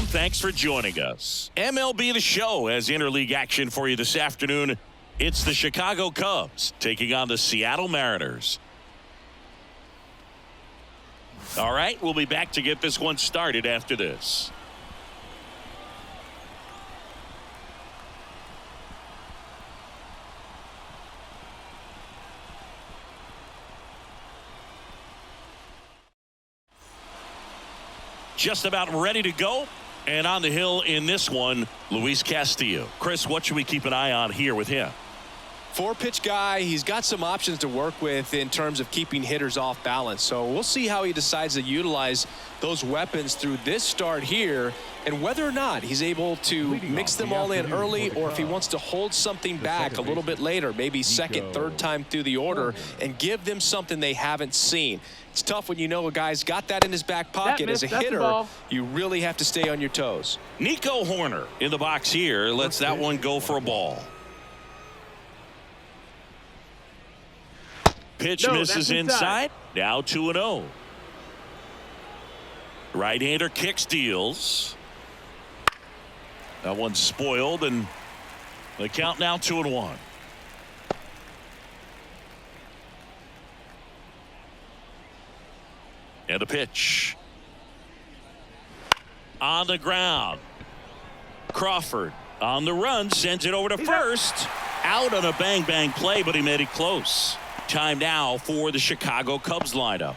Welcome. Thanks for joining us. MLB The Show has interleague action for you this afternoon. It's the Chicago Cubs taking on the Seattle Mariners. All right, we'll be back to get this one started after this. Just about ready to go. And on the hill in this one, Luis Castillo. Chris, what should we keep an eye on here with him? 4-pitch guy. He's got some options to work with in terms of keeping hitters off balance. So we'll see how he decides to utilize those weapons through this start here, and whether or not he's able to mix them all in early, or if he wants to hold something back a little bit later, maybe second, third time through the order, and give them something they haven't seen. It's tough when you know a guy's got that in his back pocket. As a hitter, you really have to stay on your toes. Nico Horner in the box here lets that one go for a ball. Pitch misses inside. Now 2-0. Right-hander kicks, deals. That one's spoiled, and the count now 2-1. And the pitch. On the ground. Crawford on the run, sends it over to first. Out on a bang-bang play, but he made it close. Time now for the Chicago Cubs lineup.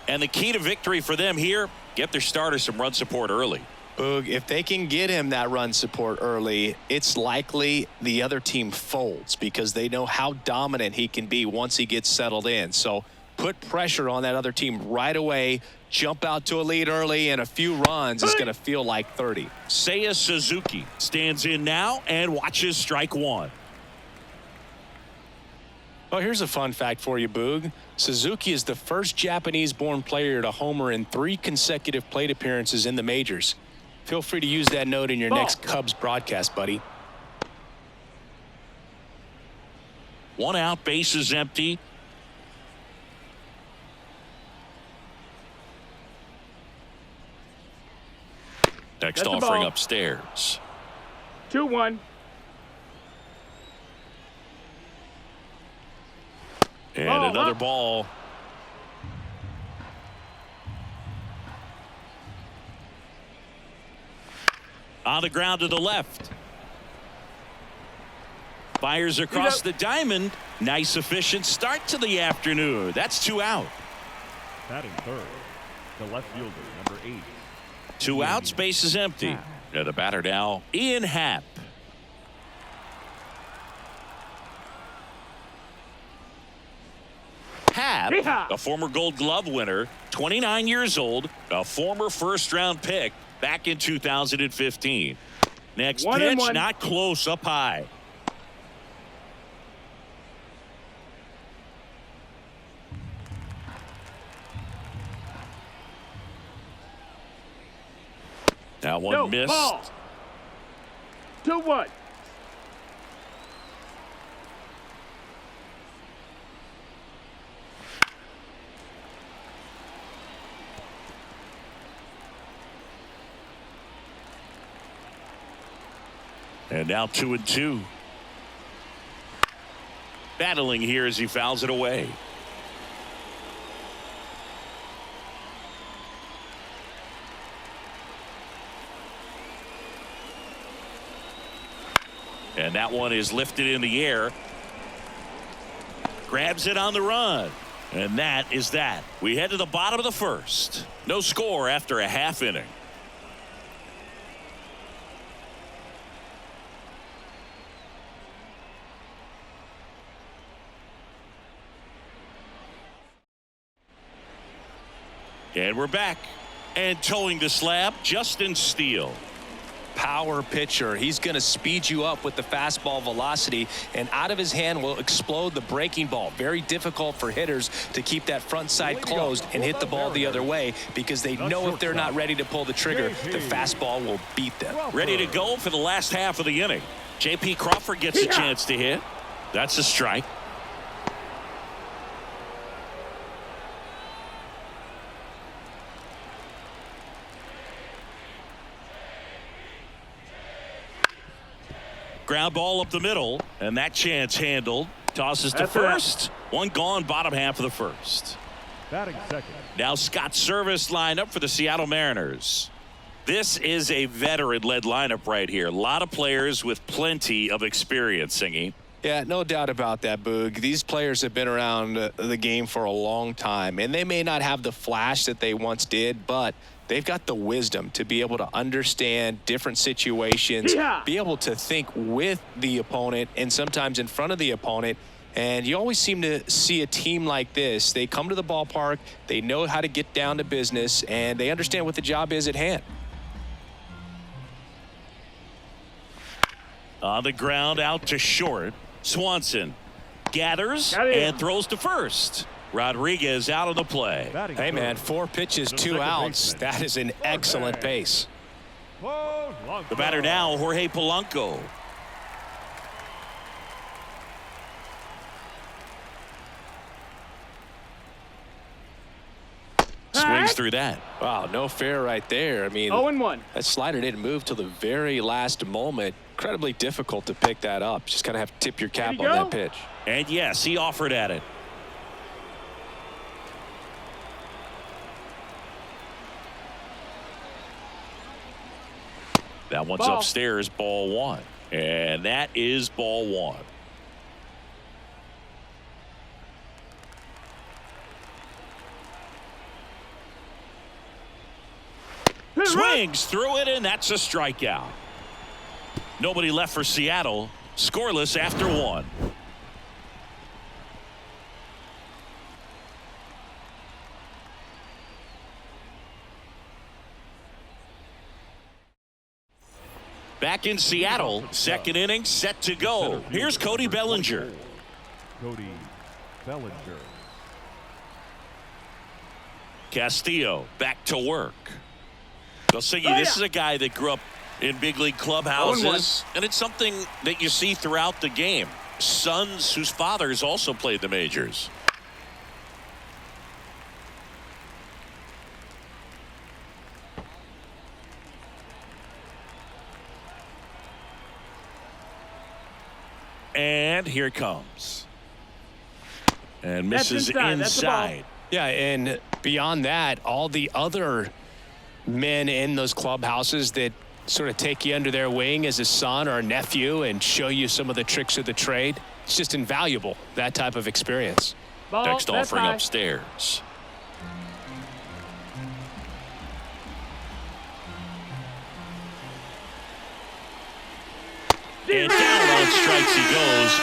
And the key to victory for them here, get their starter some run support early. Boog, if they can get him that run support early, it's likely the other team folds because they know how dominant he can be once he gets settled in. So put pressure on that other team right away. Jump out to a lead early, and a few runs is going to feel like 30. Seiya Suzuki stands in now and watches strike one. Oh, here's a fun fact for you, Boog. Suzuki is the first Japanese-born player to homer in 3 consecutive plate appearances in the majors. Feel free to use that note in your next Cubs broadcast, buddy. 1 out, base is empty. Next offering upstairs. 2-1. And another ball. On the ground to the left. Fires across the diamond. Nice efficient start to the afternoon. That's 2 out. Batting third, the left fielder, number 8. 2 outs, base is empty. And the batter now, Ian Happ. Happ, a former Gold Glove winner, 29 years old, a former first-round pick back in 2015. Next pitch, not close, up high. That one missed. Ball. 2-1. And now 2-2. Battling here as he fouls it away. And that one is lifted in the air. Grabs it on the run. And that is that. We head to the bottom of the first. No score after a half inning. And we're back. And towing the slab, Justin Steele. Power pitcher. He's going to speed you up with the fastball velocity, and out of his hand will explode the breaking ball. Very difficult for hitters to keep that front side closed and hit the ball the other way, because they know if they're not ready to pull the trigger, the fastball will beat them. Ready to go for the last half of the inning. J.P. Crawford gets a chance to hit. That's a strike. Ground ball up the middle, and that chance handled. Tosses to That's first. One gone, bottom half of the first. Batting second. Now Scott Service lined up for the Seattle Mariners. This is a veteran-led lineup right here. A lot of players with plenty of experience, Singy. Yeah, no doubt about that, Boog. These players have been around the game for a long time, and they may not have the flash that they once did, but they've got the wisdom to be able to understand different situations, be able to think with the opponent and sometimes in front of the opponent. And you always seem to see a team like this. They come to the ballpark, they know how to get down to business, and they understand what the job is at hand. On the ground, out to short. Swanson gathers and throws to first. Rodriguez out of the play. Batting Hey, third. man, 4 pitches, The 2 second outs. baseman. That is an excellent pace. The batter now, Jorge Polanco. Swings through that. Wow, no fair right there. I mean, 0-1. that slider didn't move till the very last moment. Incredibly difficult to pick that up. Just kind of have to tip your cap on that pitch. And yes, he offered at it. That one's Ball. upstairs, ball 1. And that is ball 1. Swings through it, and that's a strikeout. Nobody left for Seattle. Scoreless after 1. Back in Seattle, second inning set to go. Here's Cody Bellinger. Cody Bellinger. Castillo back to work. They'll say this is a guy that grew up in big league clubhouses, and it's something that you see throughout the game. Sons whose fathers also played the majors. And here it comes. And misses inside. Yeah, and beyond that, all the other men in those clubhouses that sort of take you under their wing as a son or a nephew and show you some of the tricks of the trade. It's just invaluable, that type of experience. Next offering upstairs. And down on strikes he goes,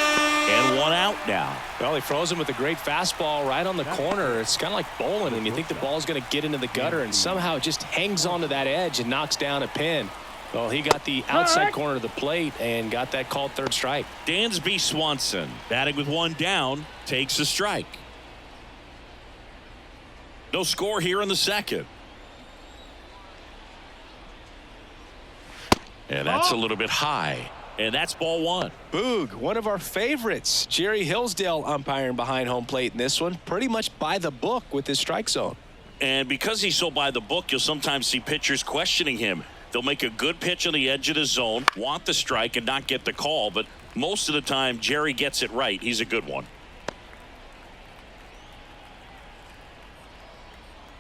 and 1 out now. Well, he froze him with a great fastball right on the corner. It's kind of like bowling, and you think the ball's going to get into the gutter, and somehow it just hangs onto that edge and knocks down a pin. Well, he got the outside corner of the plate and got that called third strike. Dansby Swanson, batting with 1 down, takes a strike. No score here in the second. And that's a little bit high. And that's ball 1. Boog, one of our favorites. Jerry Hillsdale umpiring behind home plate in this one. Pretty much by the book with his strike zone. And because he's so by the book, you'll sometimes see pitchers questioning him. They'll make a good pitch on the edge of the zone, want the strike, and not get the call. But most of the time, Jerry gets it right. He's a good one.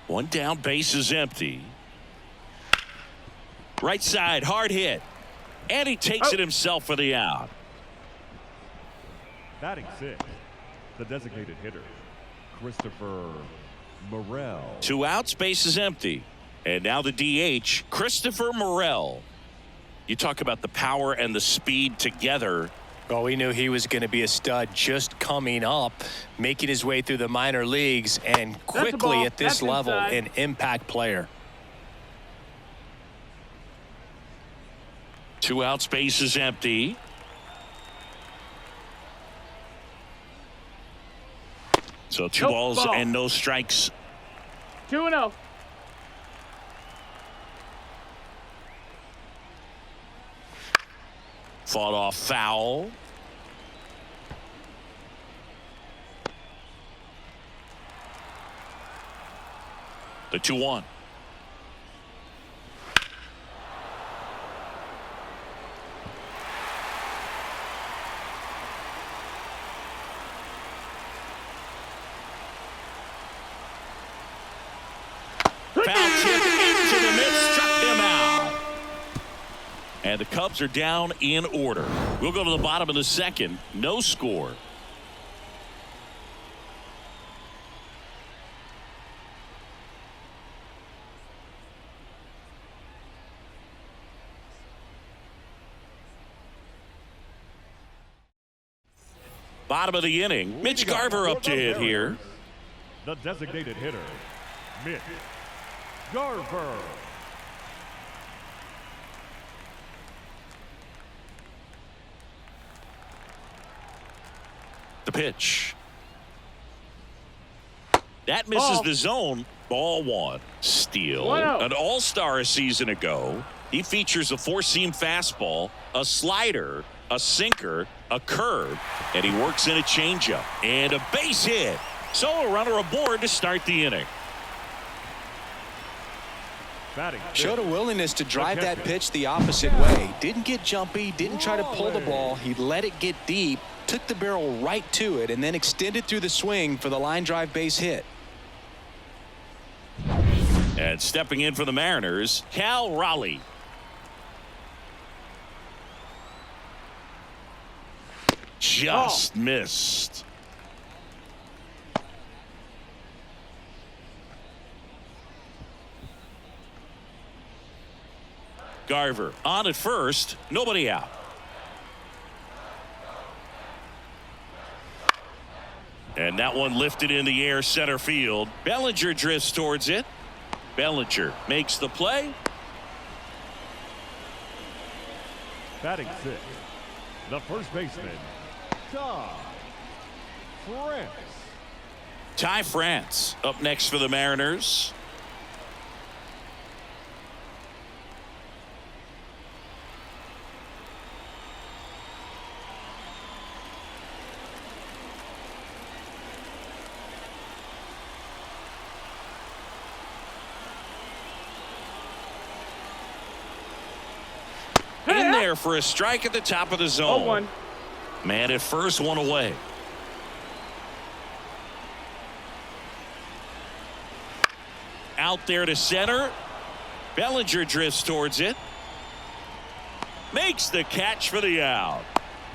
1 down, base is empty. Right side, hard hit. And he takes it himself for the out. Batting 6. The designated hitter, Christopher Morel. 2 outs, base is empty. And now the DH, Christopher Morel. You talk about the power and the speed together. Well, we knew he was going to be a stud just coming up, making his way through the minor leagues, and quickly at this level, an impact player. 2 outs, base is empty. So 2 balls and no strikes. 2-0. Fought off foul. The 2-1. And the Cubs are down in order. We'll go to the bottom of the second. No score. Bottom of the inning. Mitch Garver up to hit here. The designated hitter, Mitch Garver. The pitch. That misses the zone. Ball one. Steal. An all-star a season ago. He features a four-seam fastball, a slider, a sinker, a curve, and he works in a changeup. And a base hit. So a runner aboard to start the inning. Showed a willingness to drive that pitch the opposite way. Didn't get jumpy, didn't try to pull the ball. He let it get deep, took the barrel right to it, and then extended through the swing for the line drive base hit. And stepping in for the Mariners, Cal Raleigh. Just missed. Garver on at first, nobody out. And that one lifted in the air center field. Bellinger drifts towards it. Bellinger makes the play. Batting six, the first baseman, Ty France up next for the Mariners. In there for a strike at the top of the zone. Man at first, one away. Out there to center. Bellinger drifts towards it. Makes the catch for the out.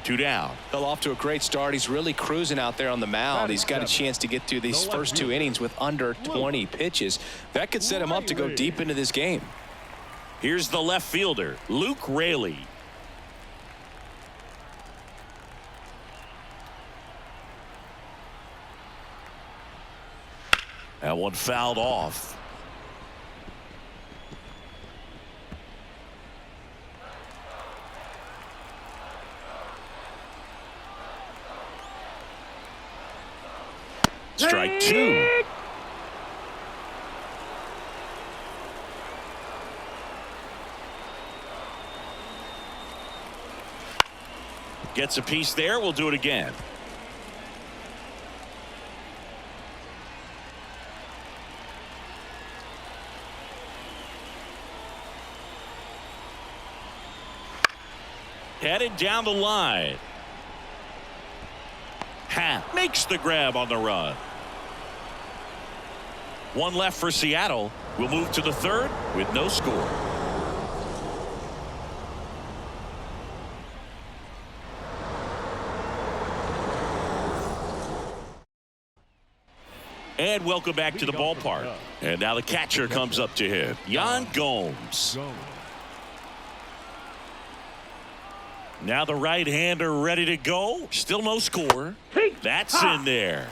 Two down. Well, off to a great start. He's really cruising out there on the mound. He's got a chance to get through these first two innings with under 20 pitches. That could set him up to go deep into this game. Here's the left fielder, Luke Raley. That one fouled off. Strike two. Gets a piece there. We'll do it again. Headed down the line. Happ makes the grab on the run. One left for Seattle. We'll move to the third with no score. And welcome back to the ballpark. And now the catcher comes up to him. Yan Gomes. Now the right-hander ready to go. Still no score. That's in there.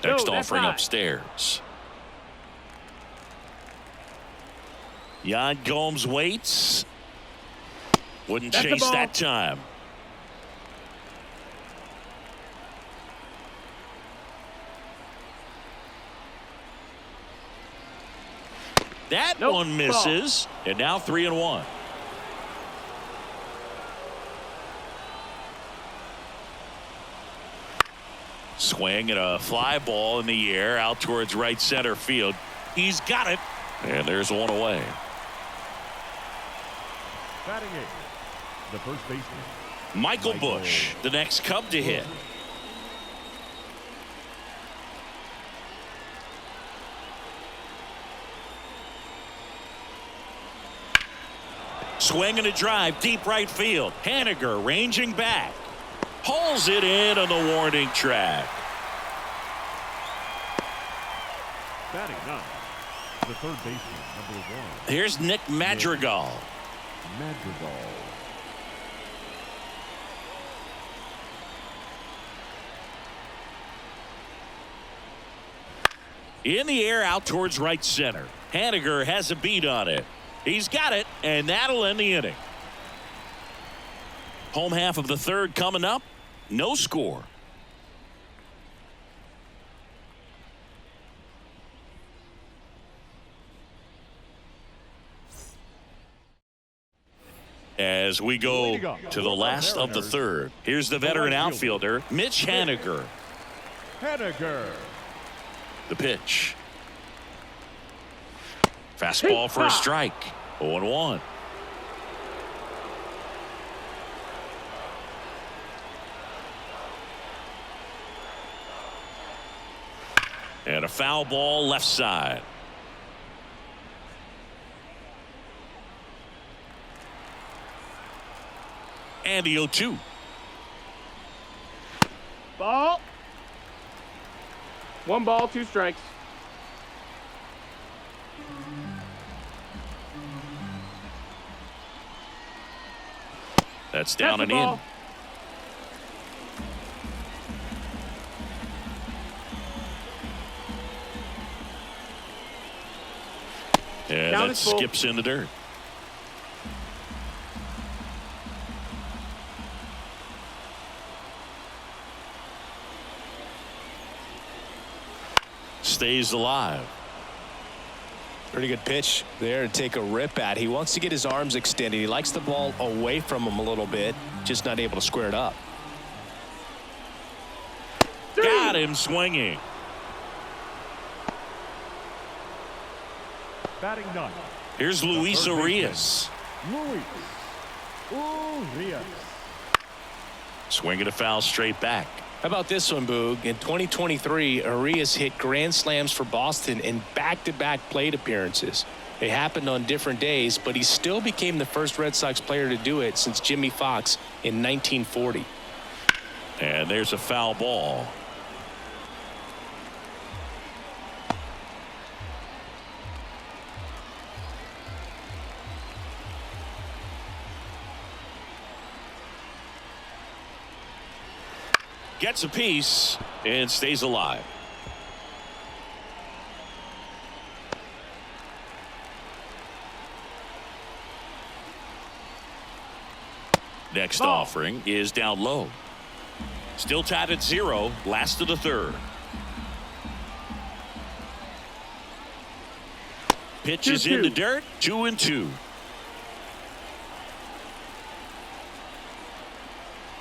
Next offering upstairs. Yan Gomes waits. Wouldn't chase that time. That one misses. And now 3-1. Swing and a fly ball in the air out towards right center field. He's got it. And there's one away. Batting eighth, the first baseman, Michael Busch, the next Cub to hit. swing and a drive deep right field. Haniger ranging back. Hauls it in on the warning track. Batting ninth, the third baseman, number 1. Here's Nick Madrigal. Madrigal. In the air out towards right center. Haniger has a beat on it. He's got it, and that'll end the inning. Home half of the third coming up. No score. As we go to the last of the third, here's the veteran outfielder, Mitch Haniger. Haniger. The pitch. Fastball for a strike. 0-1. And a foul ball left side. And the 0-2. Ball. 1 ball, 2 strikes. That's down That's and the ball. in. And Down that is full. skips in the dirt. Stays alive. Pretty good pitch there to take a rip at. He wants to get his arms extended. He likes the ball away from him a little bit, just not able to square it up. Got him swinging. Batting ninth, Here's Luis third Urias. Luis Urias. Swinging a foul straight back. How about this one, Boog? In 2023, Urias hit grand slams for Boston in back-to-back plate appearances. They happened on different days, but he still became the first Red Sox player to do it since Jimmy Fox in 1940. And there's a foul ball. Gets a piece and stays alive. Next Ball. offering is down low. Still tied at 0, last of the third. Pitch is in the dirt, 2-2.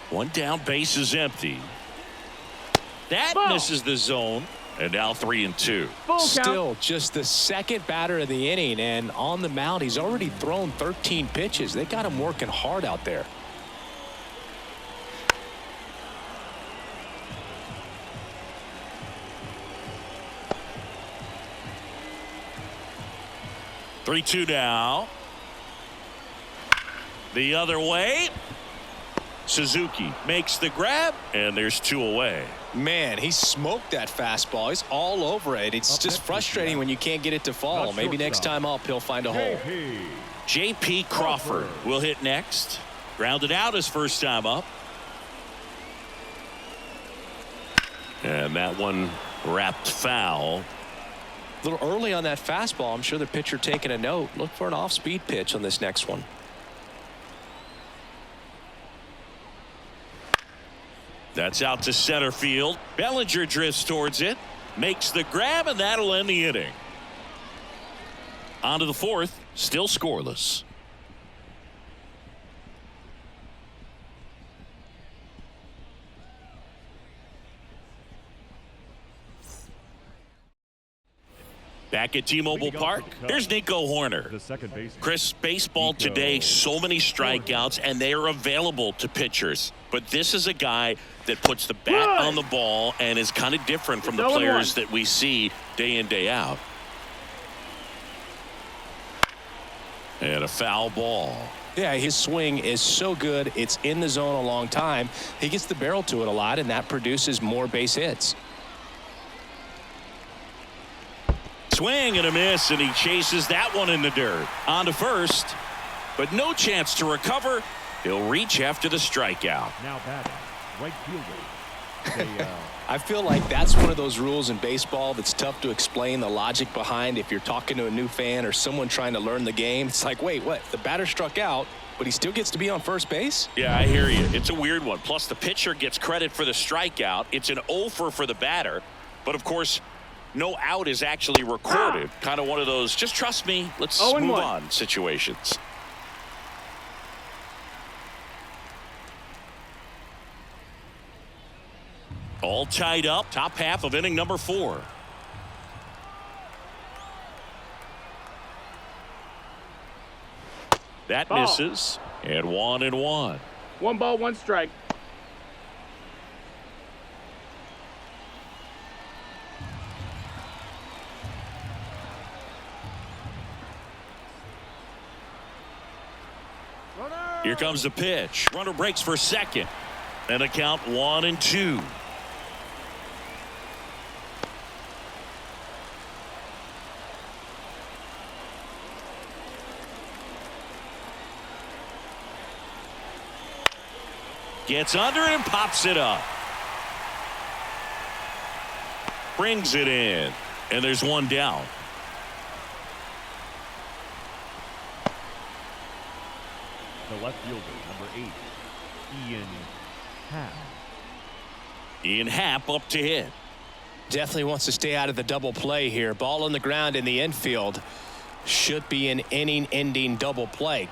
1 down, base is empty. That Ball. misses the zone, and now 3-2. Full count. Still just the second batter of the inning, and on the mound, he's already thrown 13 pitches. They got him working hard out there. Three-two now. The other way. Suzuki makes the grab, and there's 2 away. Man, he smoked that fastball. He's all over it. It's Up just next frustrating is when you can't get it to fall. Not Maybe next shortstop. time up, he'll find a hole. JP. J.P. Crawford will hit next. Grounded out his first time up. And that one wrapped foul. A little early on that fastball. I'm sure the pitcher taking a note. Look for an off-speed pitch on this next one. That's out to center field. Bellinger drifts towards it. Makes the grab, and that'll end the inning. On to the fourth. Still scoreless. Back at T-Mobile Park, here's Nico Horner. The second baseman. Chris, baseball Nico today, so many strikeouts, and they are available to pitchers. But this is a guy that puts the bat on the ball and is kind of different from the It's 0-1. players that we see day in, day out. And a foul ball. Yeah, his swing is so good. It's in the zone a long time. He gets the barrel to it a lot, and that produces more base hits. Swing and a miss, and he chases that one in the dirt. On to first, but no chance to recover. He'll reach after the strikeout. Now batting, right fielder. I feel like that's one of those rules in baseball that's tough to explain the logic behind. If you're talking to a new fan or someone trying to learn the game, it's like, wait, what? The batter struck out, but he still gets to be on first base? Yeah, I hear you. It's a weird one. Plus, the pitcher gets credit for the strikeout. It's an offer for the batter. But, of course, no out is actually recorded. Kind of one of those, just trust me, let's move on situations. All tied up, top half of inning number 4. That misses, and 1-1. 1 ball, 1 strike. Here comes the pitch. Runner breaks for second. And a count 1-2. Gets under it and pops it up. Brings it in. And there's one down. The left fielder, number 8, Ian Happ. Ian Happ up to hit. Definitely wants to stay out of the double play here. Ball on the ground in the infield. Should be an inning-ending double play.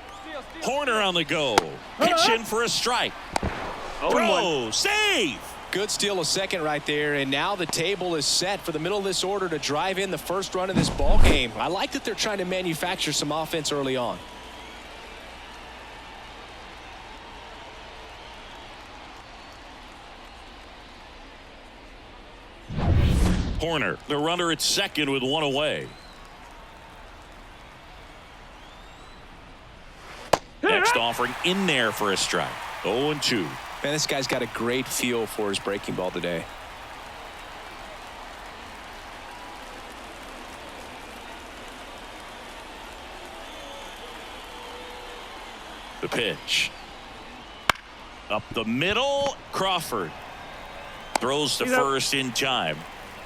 Horner on the go. Pitch in for a strike. Throw. Save. Good steal of second right there, and now the table is set for the middle of this order to drive in the first run of this ball game. I like that they're trying to manufacture some offense early on. Horner, the runner at second with 1 away. Next offering in there for a strike. 0-2. Man, this guy's got a great feel for his breaking ball today. The pitch. Up the middle. Crawford throws to first in time.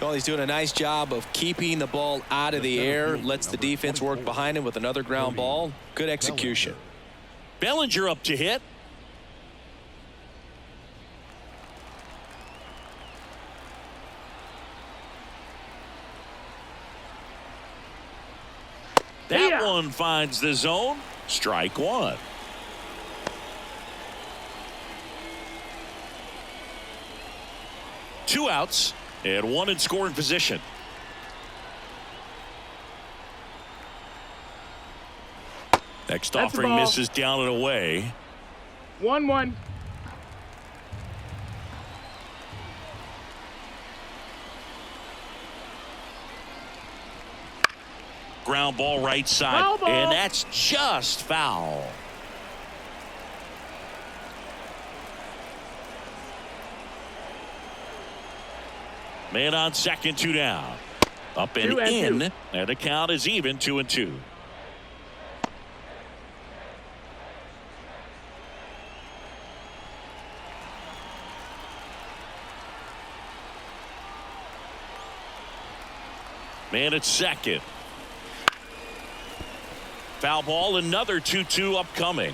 Well, he's doing a nice job of keeping the ball out of the air. Lets the defense work behind him with another ground ball. Good execution. Bellinger up to hit. That one finds the zone. Strike 1. Two outs and 1 in scoring position. Next offering misses down and away. 1-1. Ground ball right side, and that's just foul. Man on second, 2 down. Up and in, and the count is even, 2-2. Man at second. Foul ball, another 2-2 upcoming.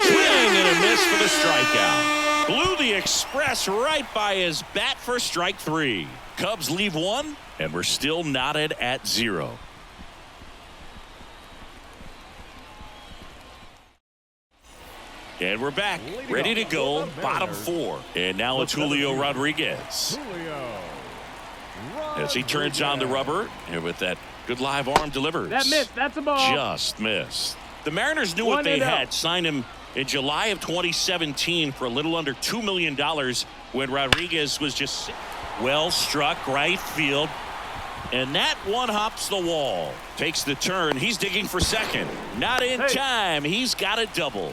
Swing and a miss for the strikeout. Blew the express right by his bat for strike 3. Cubs leave 1, and we're still knotted at 0. And we're back, ready to go, bottom 4. And now it's Julio Rodriguez. As he turns on the rubber, and with that good live arm delivers. That missed. That's a ball. Just missed. The Mariners knew what they had. Signed him in July of 2017 for a little under $2 million. when Rodriguez was just well struck right field. And that one hops the wall. Takes the turn. He's digging for second. Not in time. He's got a double.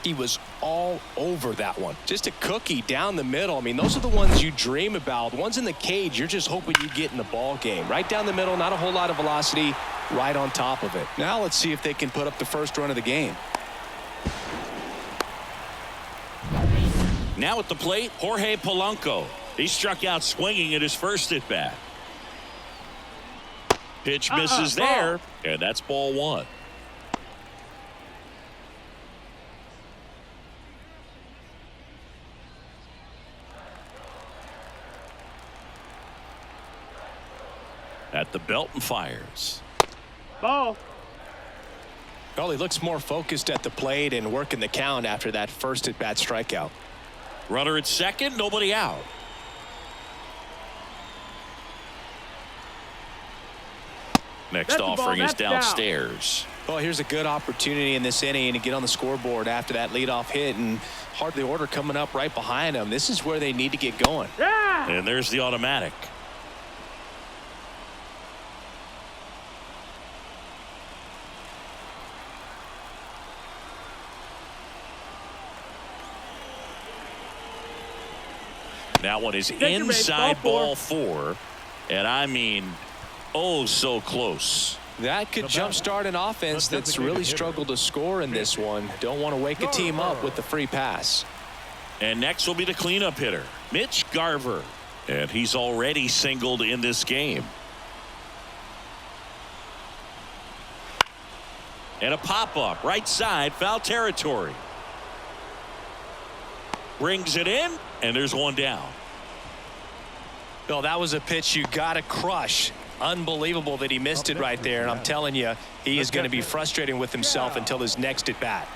He was all over that one. Just a cookie down the middle. I mean, those are the ones you dream about. The ones in the cage, you're just hoping you get in the ball game. Right down the middle, not a whole lot of velocity, right on top of it. Now let's see if they can put up the first run of the game. Now at the plate, Jorge Polanco. He struck out swinging at his first at bat. Pitch misses there, and that's ball one. At the belt and fires. Ball. Well, he looks more focused at the plate and working the count after that first at bat strikeout. Runner at second, nobody out. Next offering is downstairs. Well, here's a good opportunity in this inning to get on the scoreboard after that leadoff hit, and hardly order coming up right behind them. This is where they need to get going. Yeah. And there's the automatic. That one is inside ball four. And I mean, oh, so close. That could jumpstart an offense that's really struggled to score in this one. Don't want to wake a team up with the free pass. And next will be the cleanup hitter, Mitch Garver. And he's already singled in this game. And a pop-up, right side, foul territory. Brings it in, and there's one down. Bill, that was a pitch you got to crush. Unbelievable that he missed it right there. And I'm telling you, he is going to be frustrating with himself until his next at bat.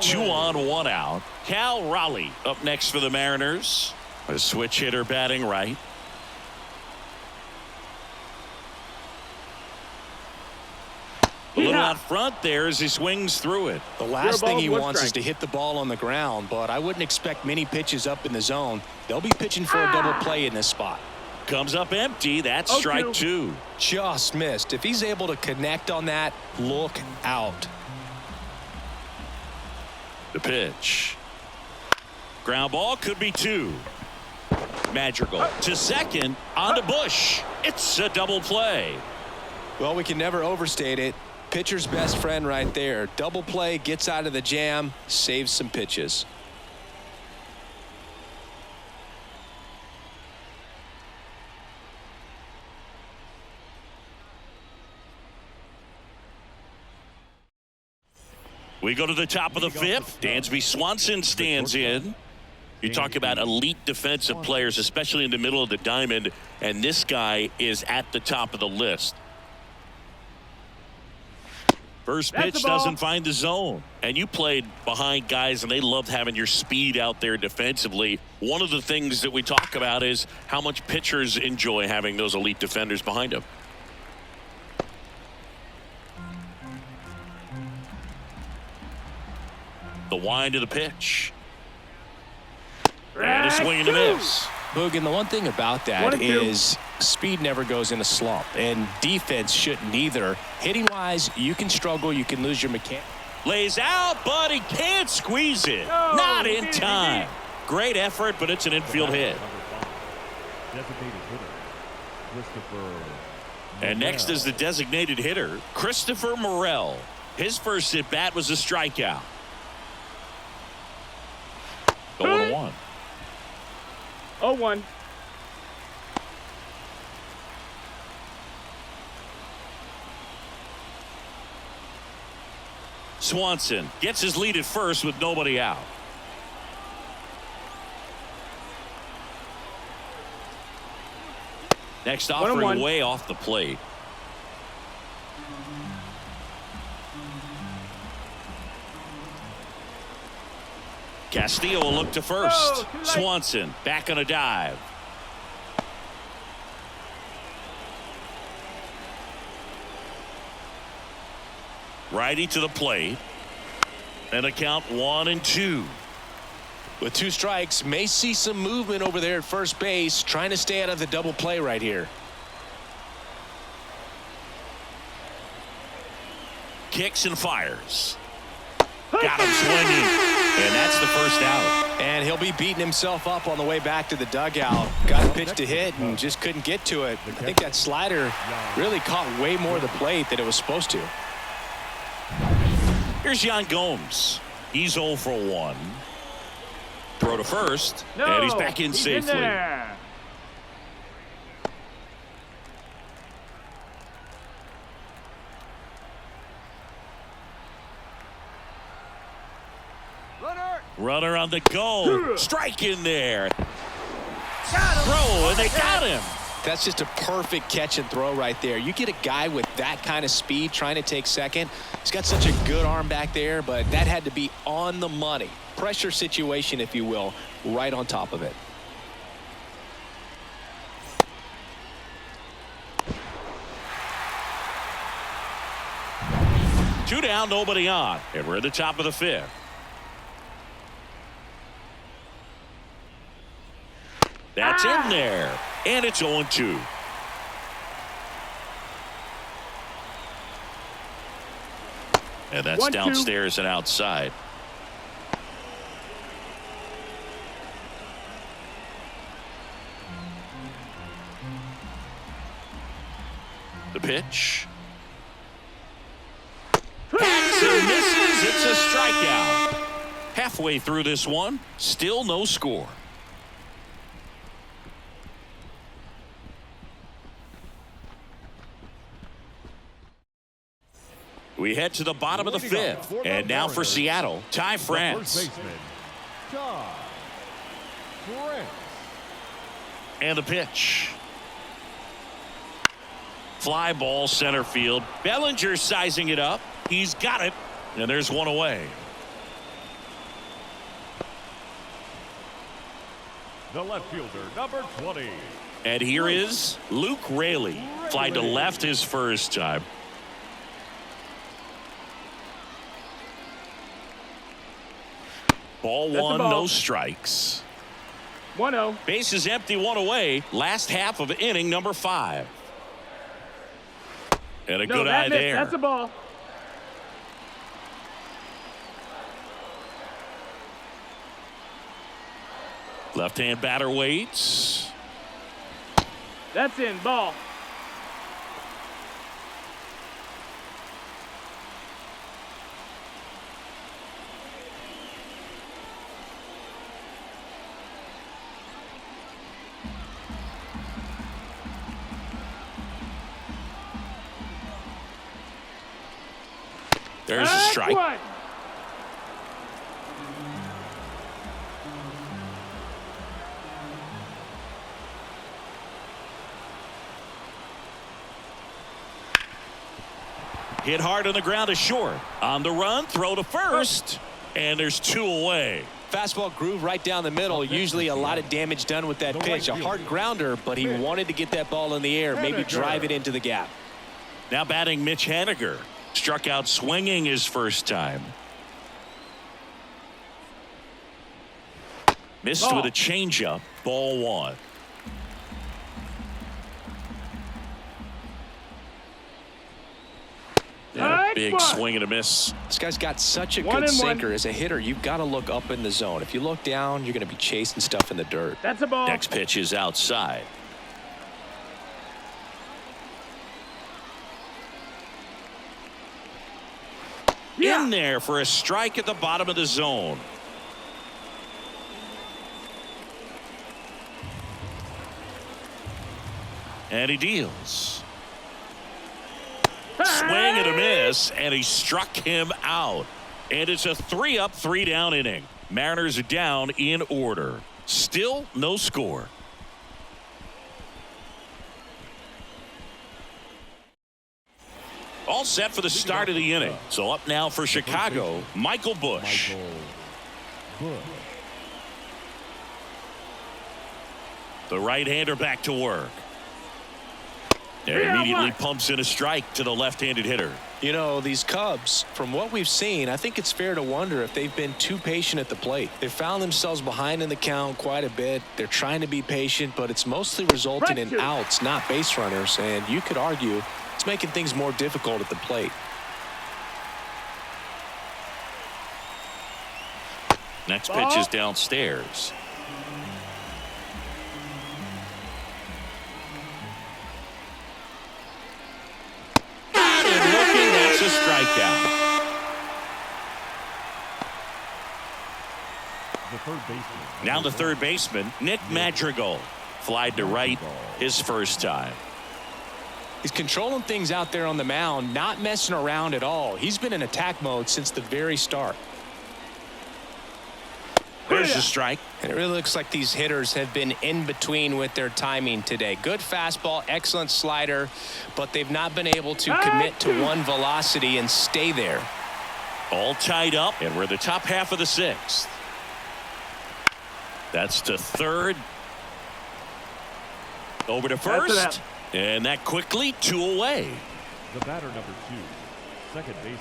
2 on, 1 out. Cal Raleigh up next for the Mariners. A switch hitter batting right. A little out front there as he swings through it. The last thing he wants is to hit the ball on the ground, but I wouldn't expect many pitches up in the zone. They'll be pitching for a double play in this spot. Comes up empty. That's strike 2. Just missed. If he's able to connect on that, look out. The pitch. Ground ball, could be 2. Madrigal to second, on to Bush. It's a double play. Well, we can never overstate it. Pitcher's best friend right there. Double play, gets out of the jam, saves some pitches. We go to the top of the 5th. Dansby Swanson stands in. You talk about elite defensive players, especially in the middle of the diamond, and this guy is at the top of the list. First pitch doesn't find the zone. And you played behind guys, and they loved having your speed out there defensively. One of the things that we talk about is how much pitchers enjoy having those elite defenders behind them. The wind of the pitch. And a swing and a miss. Boogan, the one thing about that is speed never goes in a slump, and defense shouldn't either. Hitting wise, you can struggle, you can lose your mechanic. Lays out, but he can't squeeze it. Not in time. Great effort, but it's an infield hit. And next is the designated hitter, Christopher Morel. His first at bat was a strikeout. 0-1. 0-1. Swanson gets his lead at first with nobody out. Next offering way off the plate. Castillo will look to first. Swanson back on a dive. Righty to the plate. And a count 1-2. With 2 strikes, may see some movement over there at first base, trying to stay out of the double play right here. Kicks and fires. Got him swinging. And that's the first out. And he'll be beating himself up on the way back to the dugout. Got a pitch to hit and just couldn't get to it. I think that slider really caught way more of the plate than it was supposed to. Here's Yan Gomes. He's 0 for 1. Throw to first, and he's back in safely. there. Runner on the go. Strike in there. Throw, and they got him. That's just a perfect catch and throw right there. You get a guy with that kind of speed trying to take second. He's got such a good arm back there, but that had to be on the money. Pressure situation, if you will, right on top of it. Two down, nobody on. And we're at the top of the 5th. That's in there. And it's 0-2. And that's 1-2. downstairs and outside. The pitch. Hacks and misses. It's a strikeout. Halfway through this one, still no score. We head to the bottom of the 5th. And now for Seattle, Ty France. And the pitch. Fly ball center field. Bellinger sizing it up. He's got it. And there's one away. The left fielder, number 20. And here is Luke Raley. Fly to left his first time. Ball one, no strikes. 1-0. Base is empty, one away. Last half of inning number 5. And a good eye there. That's a ball. Left-hand batter waits. That's in. Ball. There's a strike. One. Hit hard on the ground to short. On the run, throw to first. And there's 2 away. Fastball groove right down the middle. Usually a lot of damage done with that pitch. A hard grounder, but he wanted to get that ball in the air, maybe drive it into the gap. Now batting Mitch Haniger. Struck out swinging his first time. Missed with a changeup. Ball 1. And a big swing and a miss. This guy's got such a good sinker. As a hitter, you've got to look up in the zone. If you look down, you're going to be chasing stuff in the dirt. That's a ball. Next pitch is outside. In there for a strike at the bottom of the zone. And he deals. Swing and a miss, and he struck him out. And it's a 3-up, 3-down inning. Mariners are down in order. Still no score. All set for the start of the inning. So up now for Chicago, Michael Busch. The right-hander back to work. And immediately pumps in a strike to the left-handed hitter. You know, these Cubs, from what we've seen, I think it's fair to wonder if they've been too patient at the plate. They've found themselves behind in the count quite a bit. They're trying to be patient, but it's mostly resulting in outs, not base runners. And you could argue it's making things more difficult at the plate. Next pitch is downstairs. Got it looking. That's a strikeout. The third baseman. Now the third baseman, Nick Madrigal. Flied to right his first time. He's controlling things out there on the mound, not messing around at all. He's been in attack mode since the very start. There's a strike. And it really looks like these hitters have been in between with their timing today. Good fastball, excellent slider, but they've not been able to commit to one velocity and stay there. All tied up, and we're the top half of the sixth. That's to third. Over to first. And that quickly, 2 away. The batter number 2, second baseman,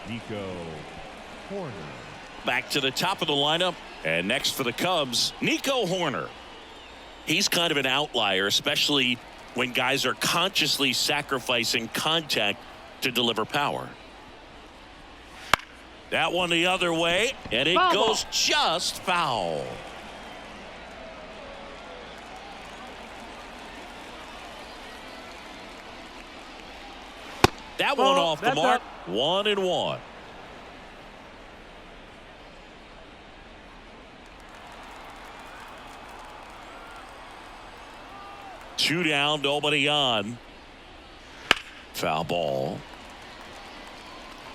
Nico Horner. Back to the top of the lineup. And next for the Cubs, Nico Horner. He's kind of an outlier, especially when guys are consciously sacrificing contact to deliver power. That one the other way, and it goes just foul. That one off the mark. 1-1. Two down, nobody on. Foul ball.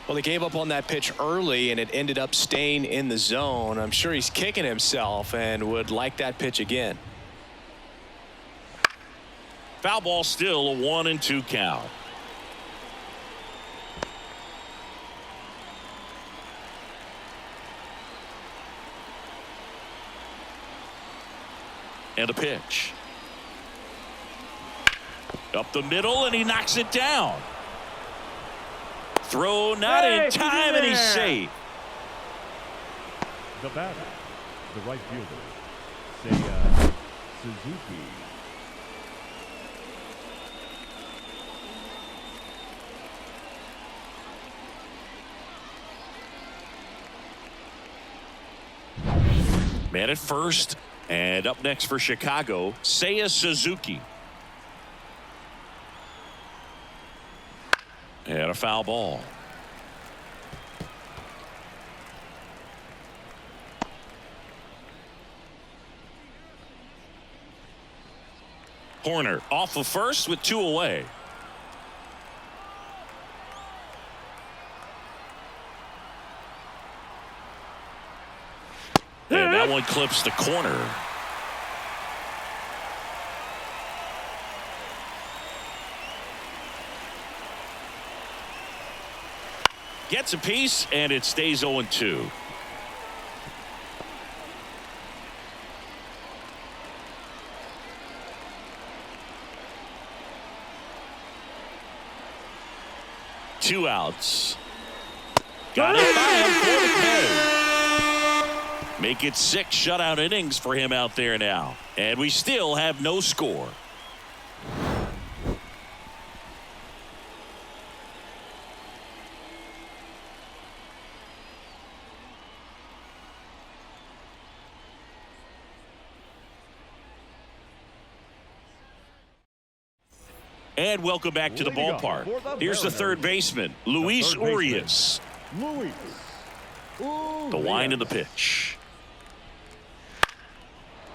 Well, they gave up on that pitch early, and it ended up staying in the zone. I'm sure he's kicking himself and would like that pitch again. Foul ball, still a 1-2 count. And a pitch. Up the middle, and he knocks it down. Throw not in time, and he's safe. The batter, the right fielder, Seiya Suzuki. Man at first, and up next for Chicago, Seiya Suzuki. And a foul ball. Horner off of first with 2 away. And that one clips the corner. Gets a piece, and it stays 0-2. Two outs. Got it by him for the K. Make it 6 shutout innings for him out there now. And we still have no score. And welcome back to the ballpark. Here's the third baseman, Luis Urias. The wind of the pitch.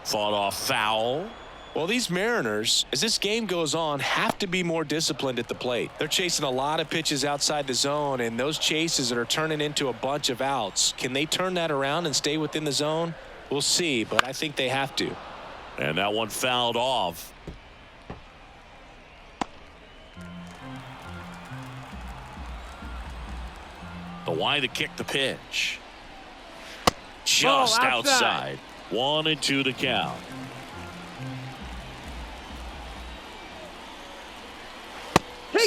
Fought off foul. Well, these Mariners, as this game goes on, have to be more disciplined at the plate. They're chasing a lot of pitches outside the zone, and those chases are turning into a bunch of outs. Can they turn that around and stay within the zone? We'll see, but I think they have to. And that one fouled off. The wind to kick the pitch. Just outside. 1-2 to count.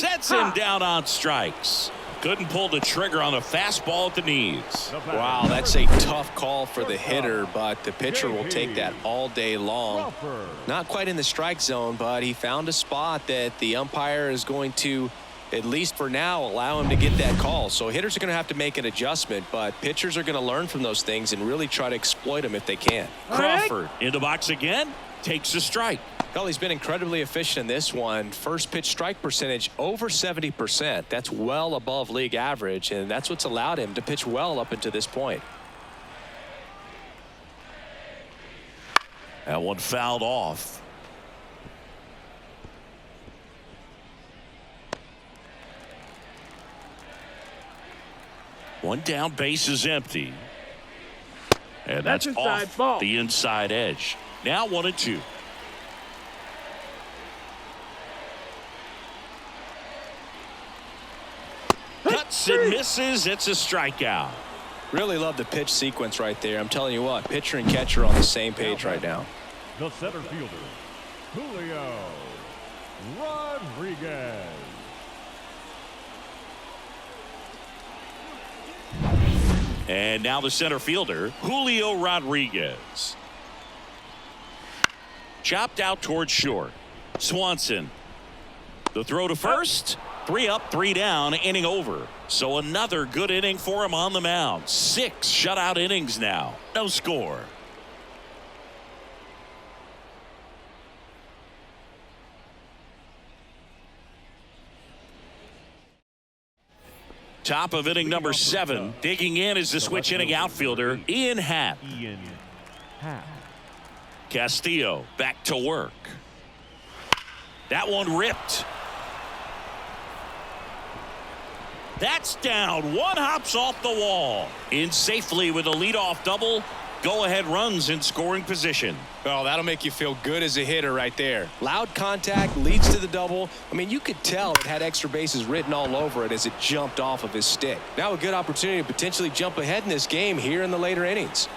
Sets him down on strikes. Couldn't pull the trigger on the fastball at the knees. Wow, that's a tough call for the hitter, but the pitcher will take that all day long. Not quite in the strike zone, but he found a spot that the umpire is going to, at least for now, allow him to get that call. So hitters are going to have to make an adjustment, but pitchers are going to learn from those things and really try to exploit them if they can. Crawford in the box again, takes a strike. Well, he's been incredibly efficient in this one. First pitch strike percentage over 70%. That's well above league average, and that's what's allowed him to pitch well up until this point. That one fouled off. One down, base is empty. And that's inside off ball. the inside edge. Now 1-2. Cuts and misses. It's a strikeout. Really love the pitch sequence right there. I'm telling you what, pitcher and catcher are on the same page right now. The center fielder, Julio Rodriguez. And now the center fielder, Julio Rodriguez. Chopped out towards short. Swanson. The throw to first. 3 up, 3 down, inning over. So another good inning for him on the mound. 6 shutout innings now. No score. Top of inning number 7. Digging in is the switch inning outfielder, Ian Happ. Castillo back to work. That one ripped. That's down. One hops off the wall. In safely with a leadoff double. Go-ahead runs in scoring position. Well, that'll make you feel good as a hitter right there. Loud contact leads to the double. I mean, you could tell it had extra bases written all over it as it jumped off of his stick. Now a good opportunity to potentially jump ahead in this game here in the later innings.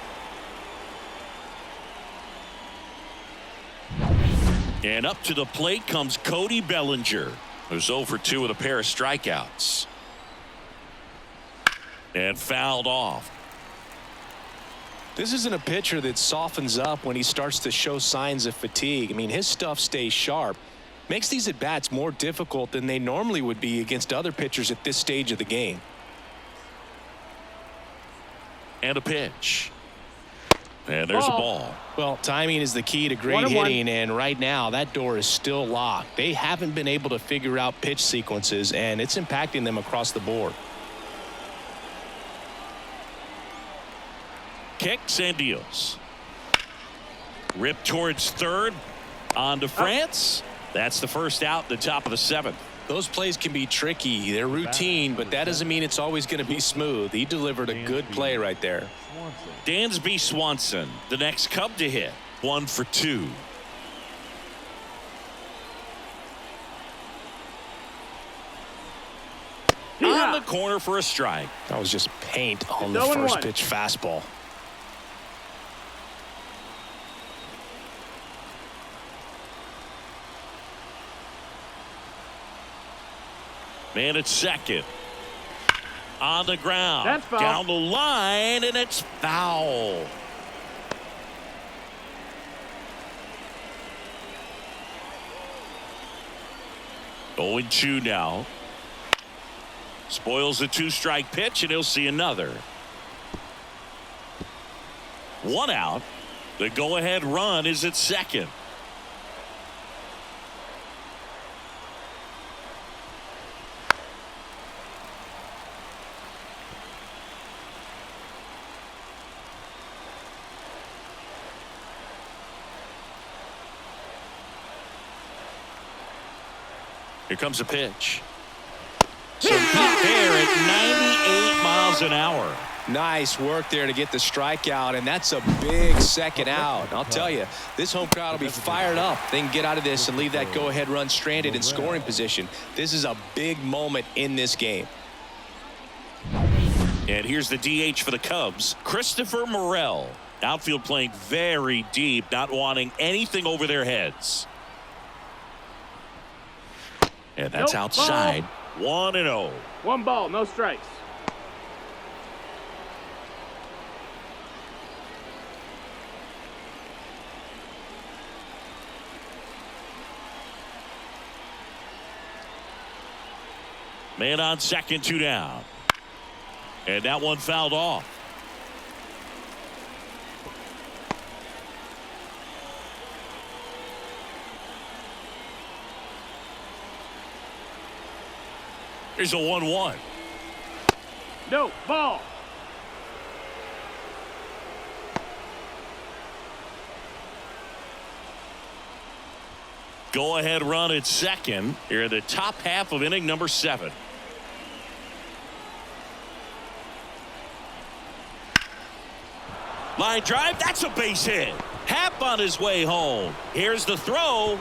And up to the plate comes Cody Bellinger, who's 0 for 2 with a pair of strikeouts. And fouled off. This isn't a pitcher that softens up when he starts to show signs of fatigue. I mean, his stuff stays sharp. Makes these at-bats more difficult than they normally would be against other pitchers at this stage of the game. And a pitch. And there's a ball. Well, timing is the key to great hitting, and right now that door is still locked. They haven't been able to figure out pitch sequences, and it's impacting them across the board. Kicks and deals. Rip towards third. On to France. That's the first out, the top of the 7th. Those plays can be tricky. They're routine, but that doesn't mean it's always going to be smooth. He delivered a good play right there. Dansby Swanson, the next Cub to hit. 1 for 2. On the corner for a strike. That was just paint on the first pitch fastball. Man at second. On the ground. That's foul. Down the line, and it's foul. Going 2 now. Spoils the 2-strike pitch, and he'll see another. 1 out. The go-ahead run is at second. Here comes a pitch. Some heat there at 98 miles an hour. Nice work there to get the strikeout, and that's a big second out. And I'll tell you, this home crowd will be fired up. They can get out of this and leave that go-ahead run stranded in scoring position. This is a big moment in this game. And here's the DH for the Cubs, Christopher Morel. Outfield playing very deep, not wanting anything over their heads. And that's Nope, outside. 1-0. 1 ball, no strikes. Man on second, 2 down. And that one fouled off. Here's a 1-1. No, ball. Go ahead run at second here in the top half of inning number 7. Line drive, that's a base hit. Happ on his way home. Here's the throw,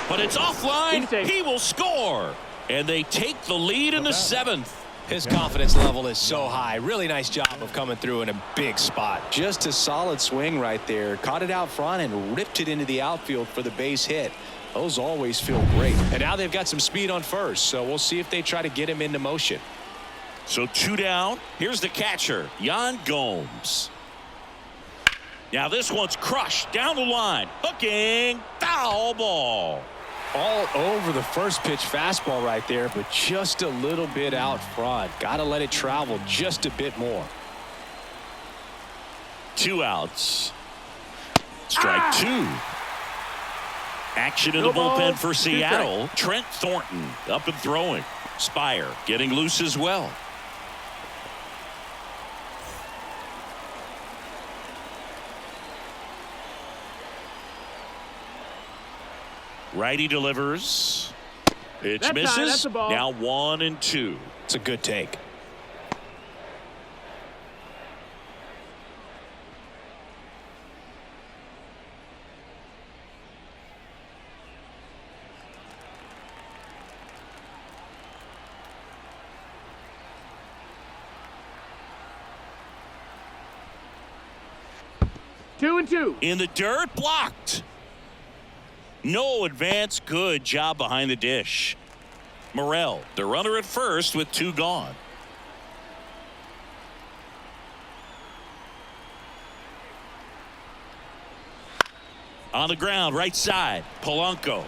but it's offline. He will score. And they take the lead in the 7th. His confidence level is so high. Really nice job of coming through in a big spot. Just a solid swing right there. Caught it out front and ripped it into the outfield for the base hit. Those always feel great. And now they've got some speed on first, so we'll see if they try to get him into motion. So 2 down. Here's the catcher, Yan Gomes. Now this one's crushed down the line. Hooking, foul ball. All over the first pitch fastball right there, but just a little bit out front. Got to let it travel just a bit more. 2 outs. Strike 2. Action in the bullpen for Seattle. Trent Thornton up and throwing. Spire getting loose as well. Righty delivers. Pitch misses. That's a ball. Now 1-2. It's a good take. Two and two. In the dirt, blocked. No advance. Good job behind the dish. Morel, the runner at first with 2 gone. On the ground, right side, Polanco.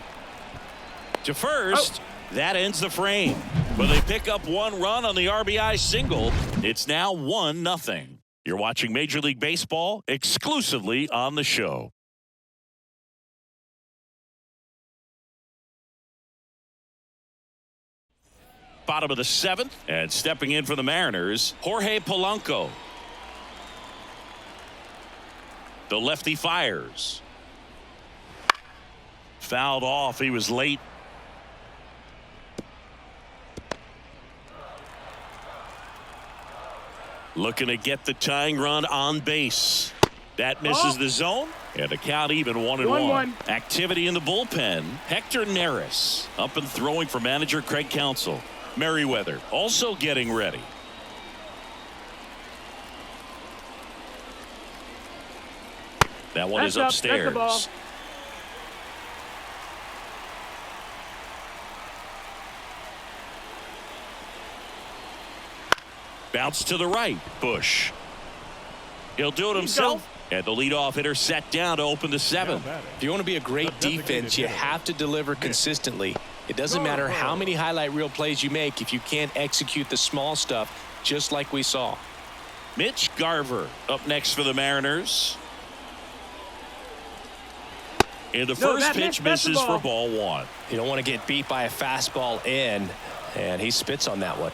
To first, that ends the frame. But they pick up 1 run on the RBI single. It's now 1-0. You're watching Major League Baseball exclusively on the show. Bottom of the 7th, and stepping in for the Mariners, Jorge Polanco. The lefty fires. Fouled off. He was late. Looking to get the tying run on base. That misses the zone, and the count even 1-1. Activity in the bullpen. Hector Neris up and throwing for manager Craig Counsell. Merriweather also getting ready. That one is upstairs. That's the ball. Bounce to the right. Bush. He'll do it himself. And the leadoff hitter set down to open the 7th. If you want to be a great defense, you have to deliver consistently. It doesn't matter how many highlight reel plays you make if you can't execute the small stuff, just like we saw. Mitch Garver up next for the Mariners. And the first pitch misses for ball 1. You don't want to get beat by a fastball in, and he spits on that one.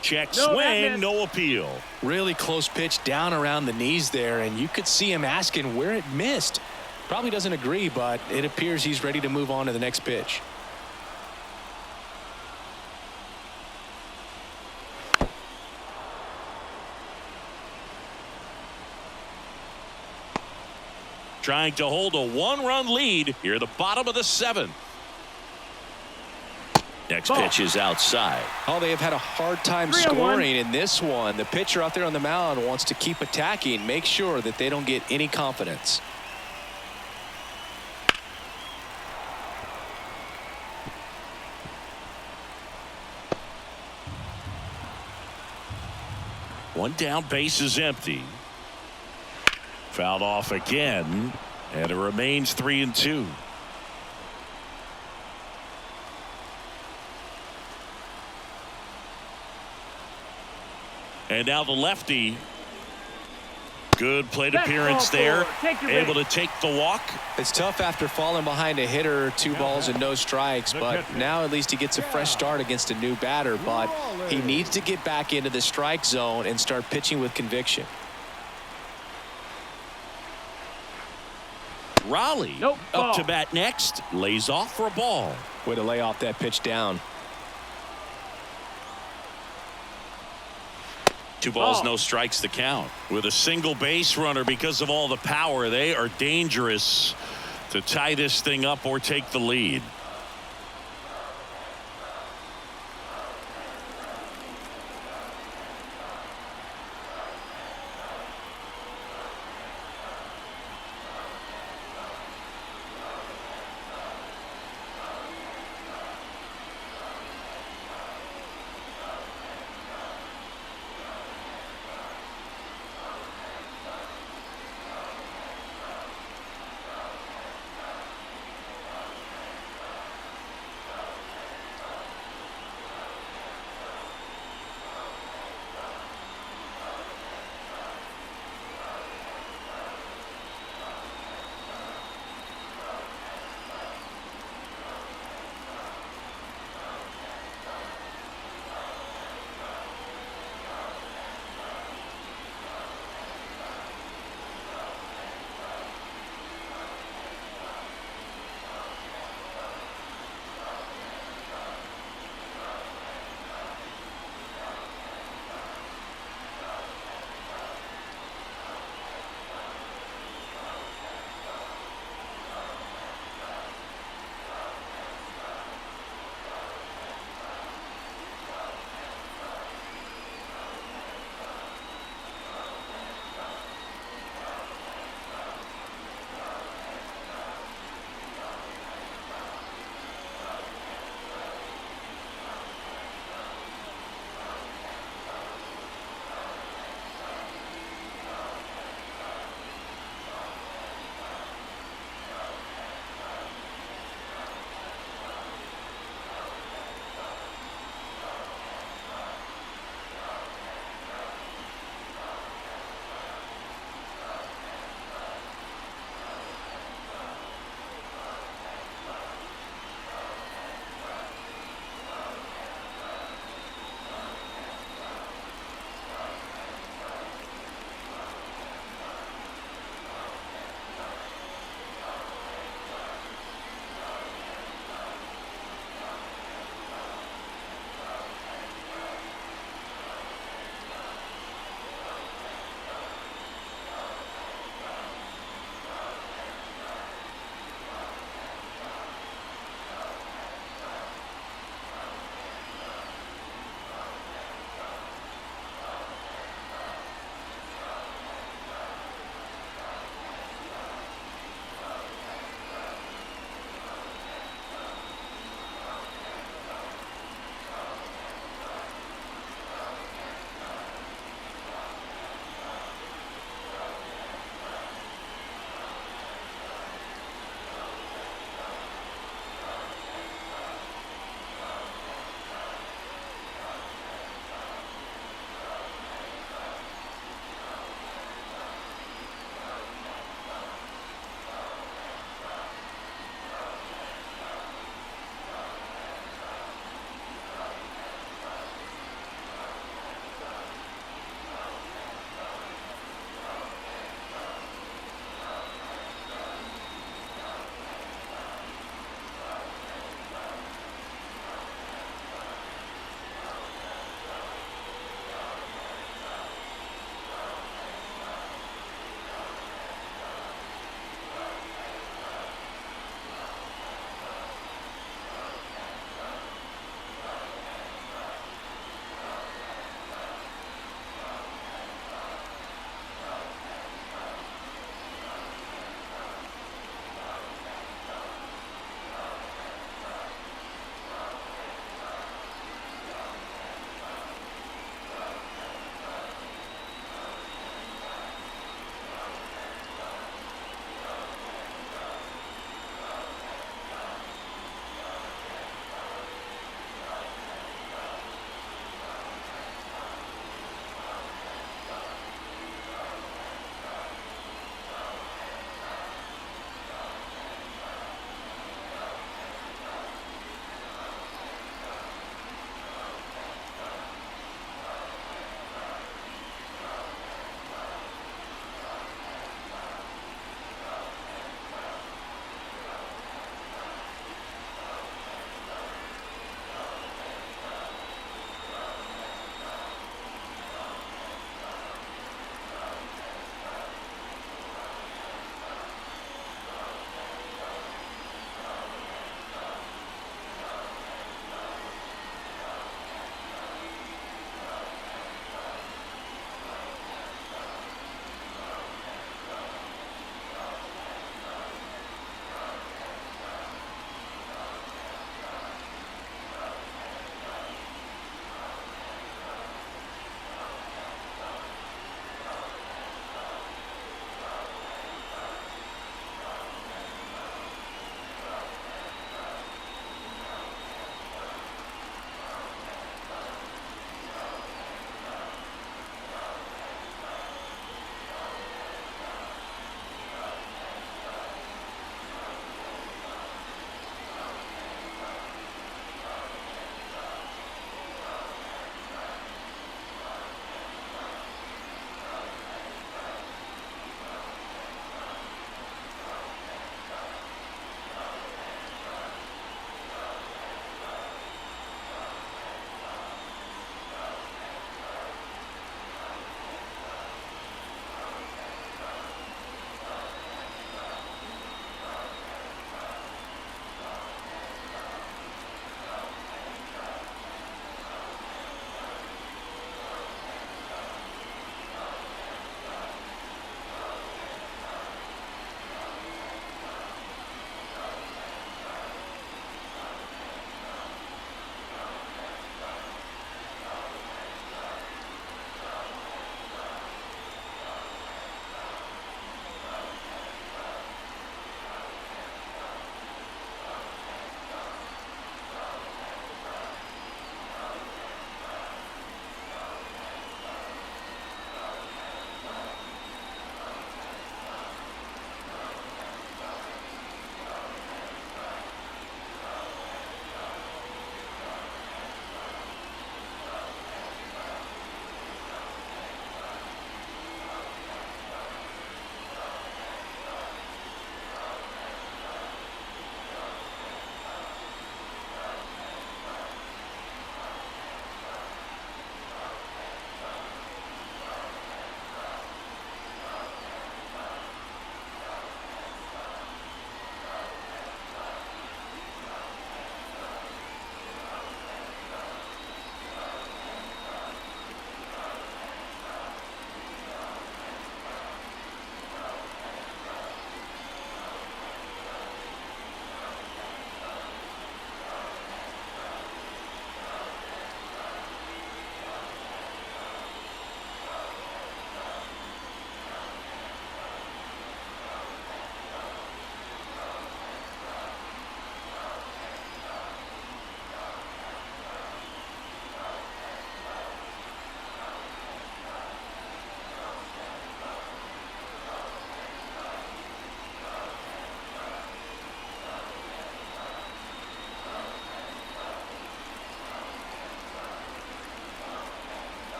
Check swing, no appeal. Really close pitch down around the knees there, and you could see him asking where it missed. Probably doesn't agree, but it appears he's ready to move on to the next pitch. Trying to hold a 1-run lead here at the bottom of the 7th. Next pitch is outside. Oh, they have had a hard time scoring in this one. The pitcher out there on the mound wants to keep attacking, make sure that they don't get any confidence. One down, base is empty. Fouled off again, and it remains 3-2. And now the lefty. Good plate That's appearance ball there. four. Take your Able to base. take the walk. It's tough after falling behind a hitter, 2 balls and no strikes, but now at least he gets a fresh start against a new batter, but he needs to get back into the strike zone and start pitching with conviction. Raleigh Nope, up ball. to bat next. Lays off for a ball. Way to lay off that pitch down. 2 balls, Ball. no strikes to count. With a single base runner, because of all the power, they are dangerous to tie this thing up or take the lead.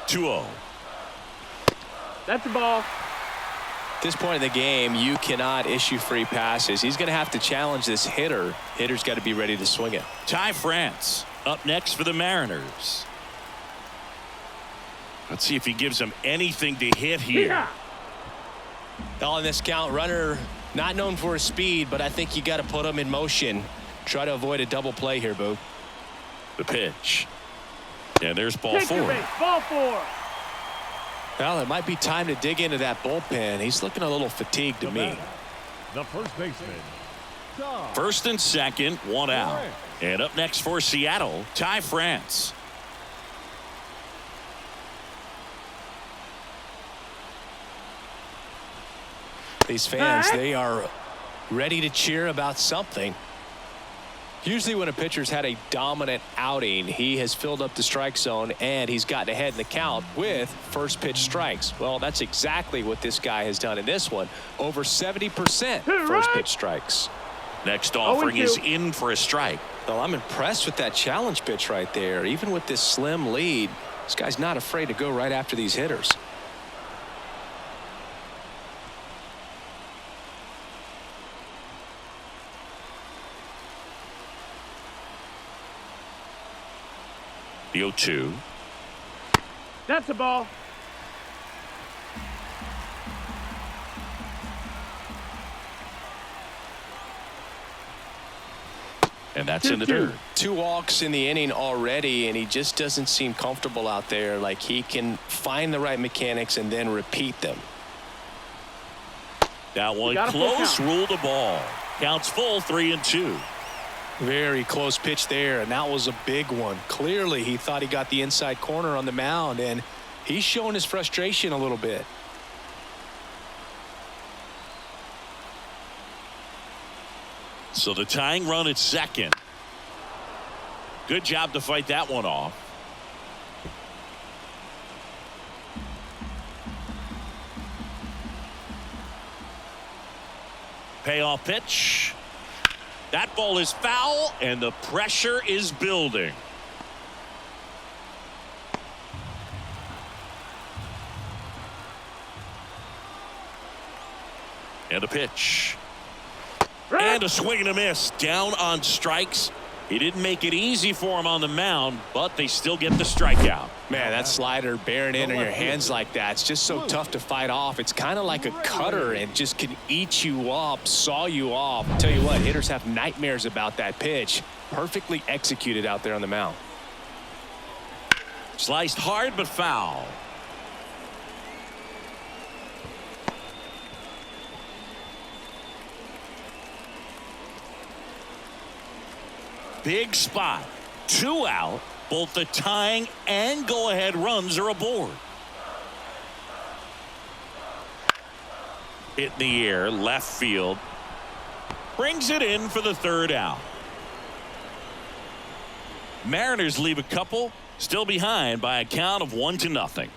2-0. That's a ball. At this point in the game, you cannot issue free passes. He's going to have to challenge this hitter. Hitter's got to be ready to swing it. Ty France up next for the Mariners. Let's see if he gives them anything to hit here. Yeah. On this count, runner not known for his speed, but I think you got to put him in motion. Try to avoid a double play here, Boo. The pitch. And there's ball Take your 4. base. Ball 4. Well, it might be time to dig into that bullpen. He's looking a little fatigued to me. The first baseman. Ty. First and second, 1 out. And up next for Seattle, Ty France. These fans, they are ready to cheer about something. Usually when a pitcher's had a dominant outing, he has filled up the strike zone and he's gotten ahead in the count with first pitch strikes. Well, that's exactly what this guy has done in this one. Over 70% first pitch strikes. Next offering 0-2. is in for a strike. Well, I'm impressed with that challenge pitch right there. Even with this slim lead, this guy's not afraid to go right after these hitters. The 0-2. That's a ball. And that's in the 2-2. dirt. 2 walks in the inning already, and he just doesn't seem comfortable out there. Like he can find the right mechanics and then repeat them. That one got a full close, count. ruled a ball. Counts full, 3-2. Very close pitch there, and that was a big one. Clearly, he thought he got the inside corner on the mound, and he's showing his frustration a little bit. So the tying run at second. Good job to fight that one off. Payoff pitch. That ball is foul, and the pressure is building. And a pitch. And a swing and a miss. Down on strikes. He didn't make it easy for him on the mound, but they still get the strikeout. Man, that slider bearing in on your hands like that, it's just so tough to fight off. It's kind of like a cutter and just can eat you up, saw you off. Tell you what, hitters have nightmares about that pitch. Perfectly executed out there on the mound. Sliced hard but foul. Big spot. 2 out. Both the tying and go-ahead runs are aboard. Hit in the air, left field. Brings it in for the 3rd out. Mariners leave a couple, still behind by a count of 1-0.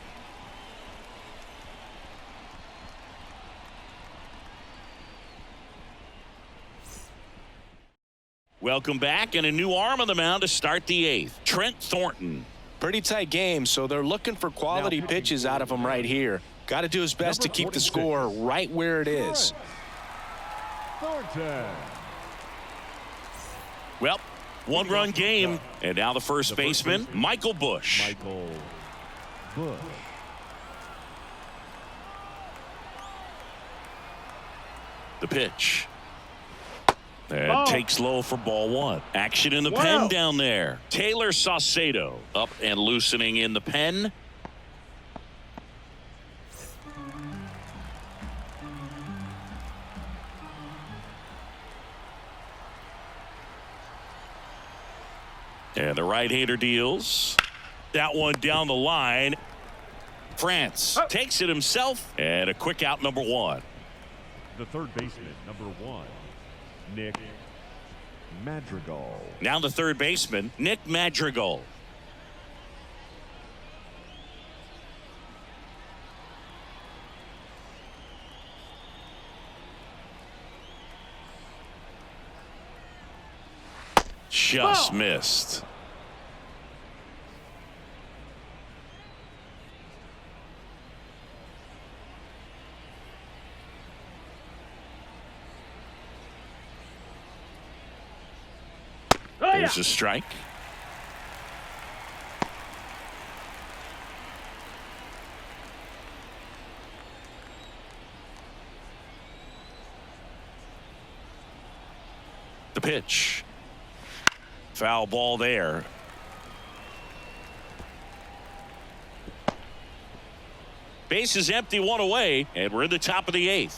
Welcome back, and a new arm on the mound to start the 8th. Trent Thornton. Pretty tight game, so they're looking for quality pitches out of him right here. Got to do his best to keep the score right where it is. Thornton. Well, 1-run game, and now the first baseman, Michael Bush. Michael Bush. The pitch. And Ball. takes low for ball 1. Action in the pen down there. Taylor Saucedo up and loosening in the pen. And the right-hander deals. That one down the line. France takes it himself. And a quick out, number 1. The third baseman, number 1, Nick Madrigal. Now the third baseman, Nick Madrigal. Just missed. There's a strike. The pitch. Foul ball there. Base is empty, one away, and we're in the top of the 8th.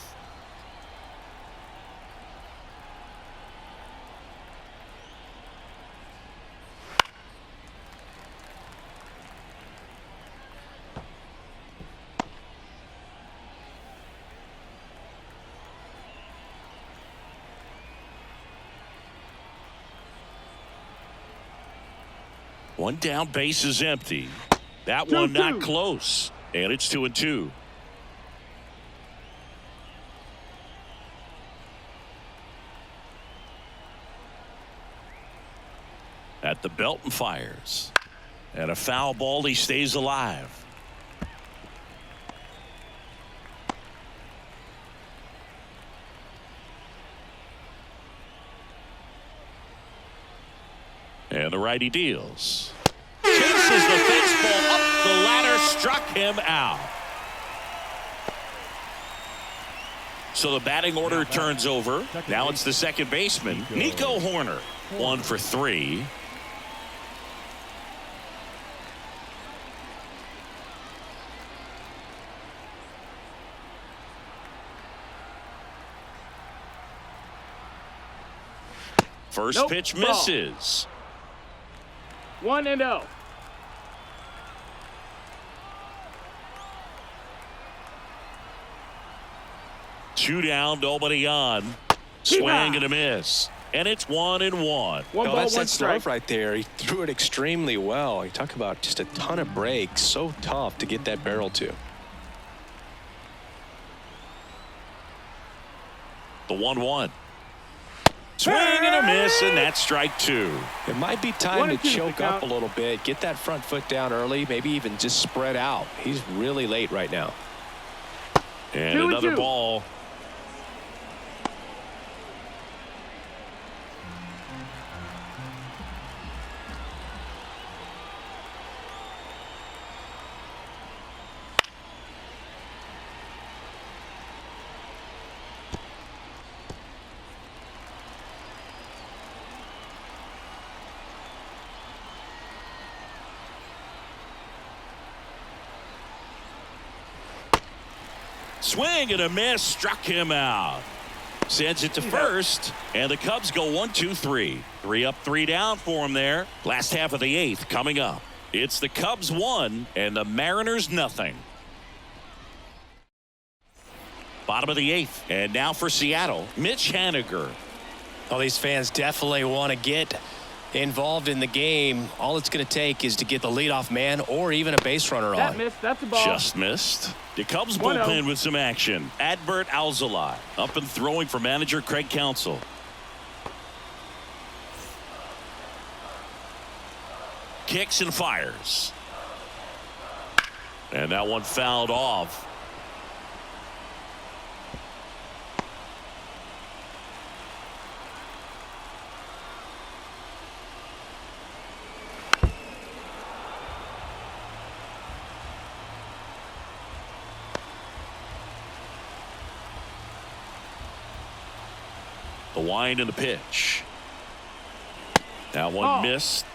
One down, base is empty. That one not close. And it's 2-2. At the belt and fires. And a foul ball, he stays alive. And the righty deals. Chases the fence ball up the ladder, struck him out. So the batting order turns over. Now it's the second baseman, Nico Horner. 1 for 3. First pitch misses. 1-0. Two down, nobody on. Swing and a miss. And it's 1-1. That's that stuff right there. He threw it extremely well. You talk about just a ton of breaks. So tough to get that barrel to. The 1-1. Swing and a miss, and that's strike 2. It might be time to choke up a little bit. Get that front foot down early. Maybe even just spread out. He's really late right now. And another ball. Swing and a miss, struck him out. Sends it to first, and the Cubs go 1-2-3. 3 up, 3 down for him there. Last half of the 8th coming up. It's the Cubs 1 and the Mariners nothing. Bottom of the 8th, and now for Seattle, Mitch Haniger. Oh, these fans definitely want to get involved in the game. All it's going to take is to get the leadoff man or even a base runner on. That's a ball. Just missed. The Cubs bullpen with some action. Adbert Alzolay up and throwing for manager Craig Counsell. Kicks and fires. And that one fouled off. The wind and the pitch. That one missed.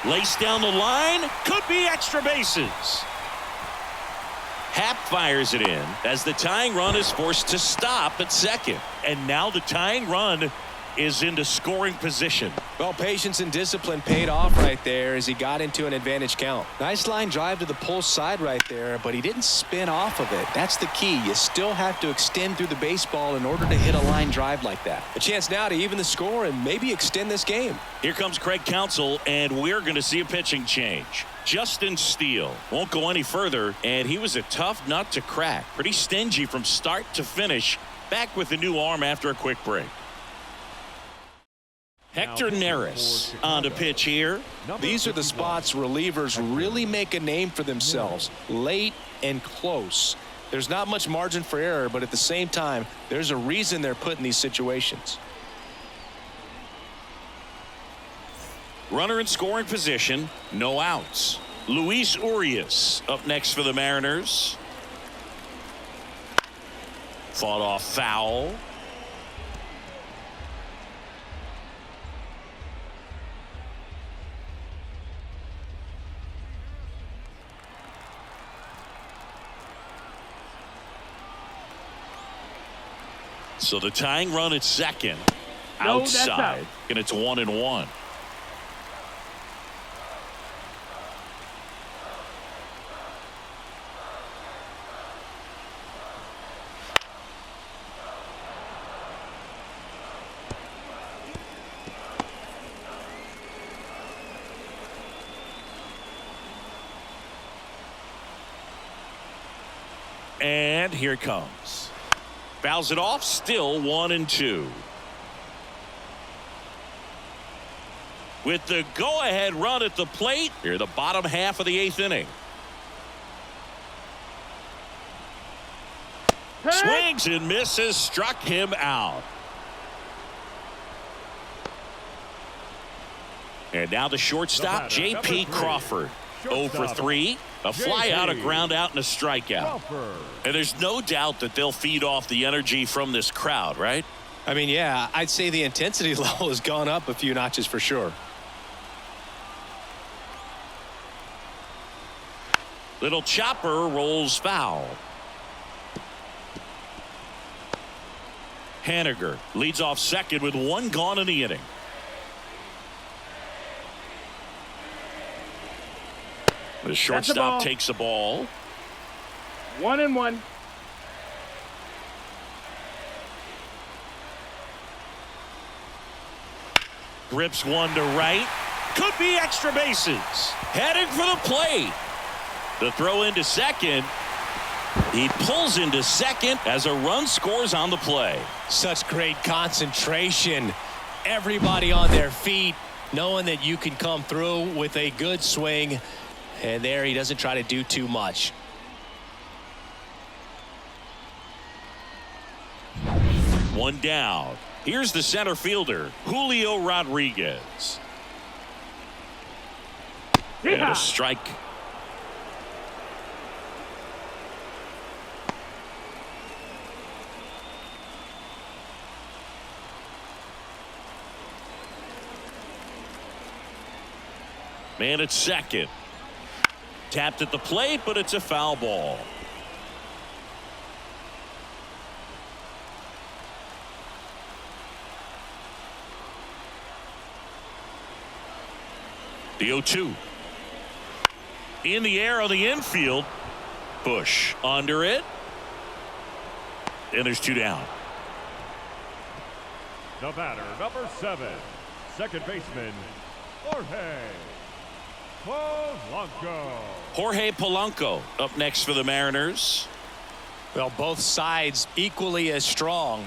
Laced down the line. Could be extra bases. Happ fires it in as the tying run is forced to stop at second. And now the tying run is into scoring position. Well, patience and discipline paid off right there as he got into an advantage count. Nice line drive to the pull side right there, but he didn't spin off of it. That's the key. You still have to extend through the baseball in order to hit a line drive like that. A chance now to even the score and maybe extend this game. Here comes Craig Counsell, and we're going to see a pitching change. Justin Steele won't go any further, and he was a tough nut to crack. Pretty stingy from start to finish. Back with the new arm after a quick break. Hector Neris on the pitch here. These are the spots relievers really make a name for themselves, late and close. There's not much margin for error, but at the same time, there's a reason they're put in these situations. Runner in scoring position, no outs. Luis Urias up next for the Mariners. Fought off foul. So the tying run at second, No, that's out. outside, and it's 1-1. And here it comes. Fouls it off, still 1-2. With the go-ahead run at the plate, here the bottom half of the 8th inning. Swings and misses, struck him out. And now the shortstop, J.P. Crawford. 0 for 3. A fly out, a ground out, and a strikeout. And there's no doubt that they'll feed off the energy from this crowd, right? I mean, yeah, I'd say the intensity level has gone up a few notches for sure. Little chopper rolls foul. Haniger leads off second with 1 gone in the inning. The shortstop takes the ball. 1-1. Grips one to right. Could be extra bases. Heading for the plate. The throw into second. He pulls into second as a run scores on the play. Such great concentration. Everybody on their feet, knowing that you can come through with a good swing. And there he doesn't try to do too much. One down. Here's the center fielder, Julio Rodriguez. And a strike. Man at second. Tapped at the plate, but it's a foul ball. The 0-2. In the air on the infield. Bush under it. And there's 2 down. The batter, number 7, second baseman, Jorge Polanco. Jorge Polanco up next for the Mariners. Well, both sides equally as strong.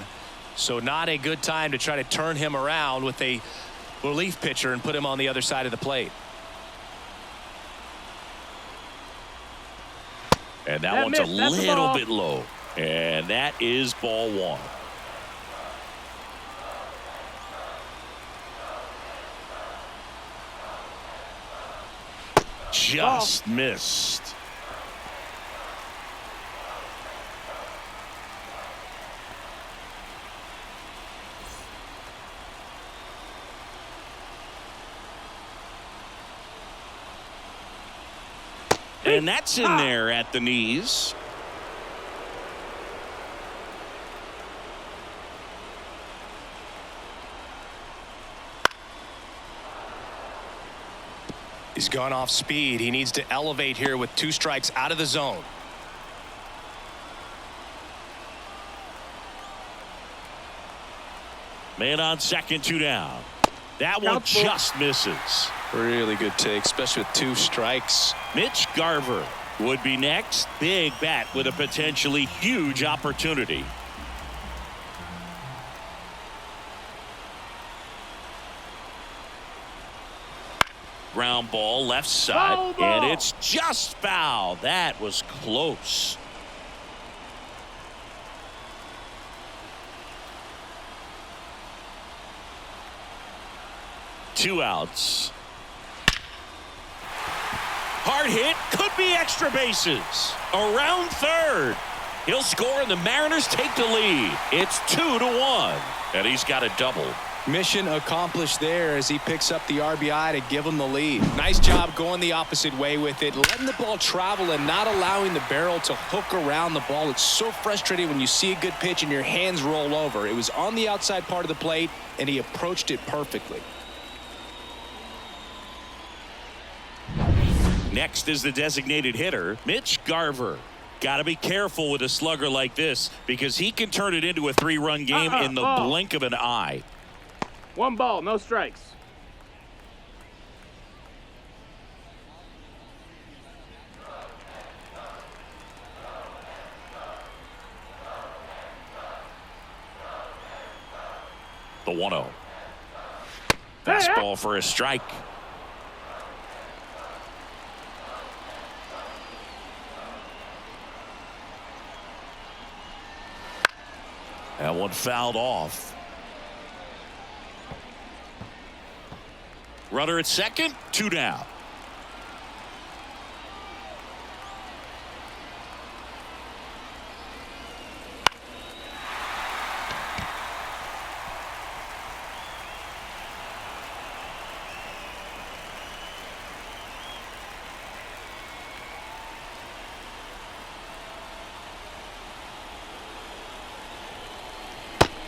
So not a good time to try to turn him around with a relief pitcher and put him on the other side of the plate. And that one's a little bit low. And that is ball 1. Just missed. And that's in there at the knees. He's gone off speed. He needs to elevate here with 2 strikes out of the zone. Man on second, 2 down. That one just misses. Really good take, especially with 2 strikes. Mitch Garver would be next. Big bat with a potentially huge opportunity. Ground ball left side. Foul ball. And it's just foul. That was close. Two outs. Hard hit. Could be extra bases. Around third. He'll score and the Mariners take the lead. It's 2-1. And he's got a double. Mission accomplished there as he picks up the RBI to give him the lead. Nice job going the opposite way with it, letting the ball travel and not allowing the barrel to hook around the ball. It's so frustrating when you see a good pitch and your hands roll over. It was on the outside part of the plate, and he approached it perfectly. Next is the designated hitter, Mitch Garver. Got to be careful with a slugger like this because he can turn it into a 3-run game in the blink of an eye. 1 ball, no strikes. The 1-0. Fastball for a strike. That one fouled off. Runner at second, 2 down.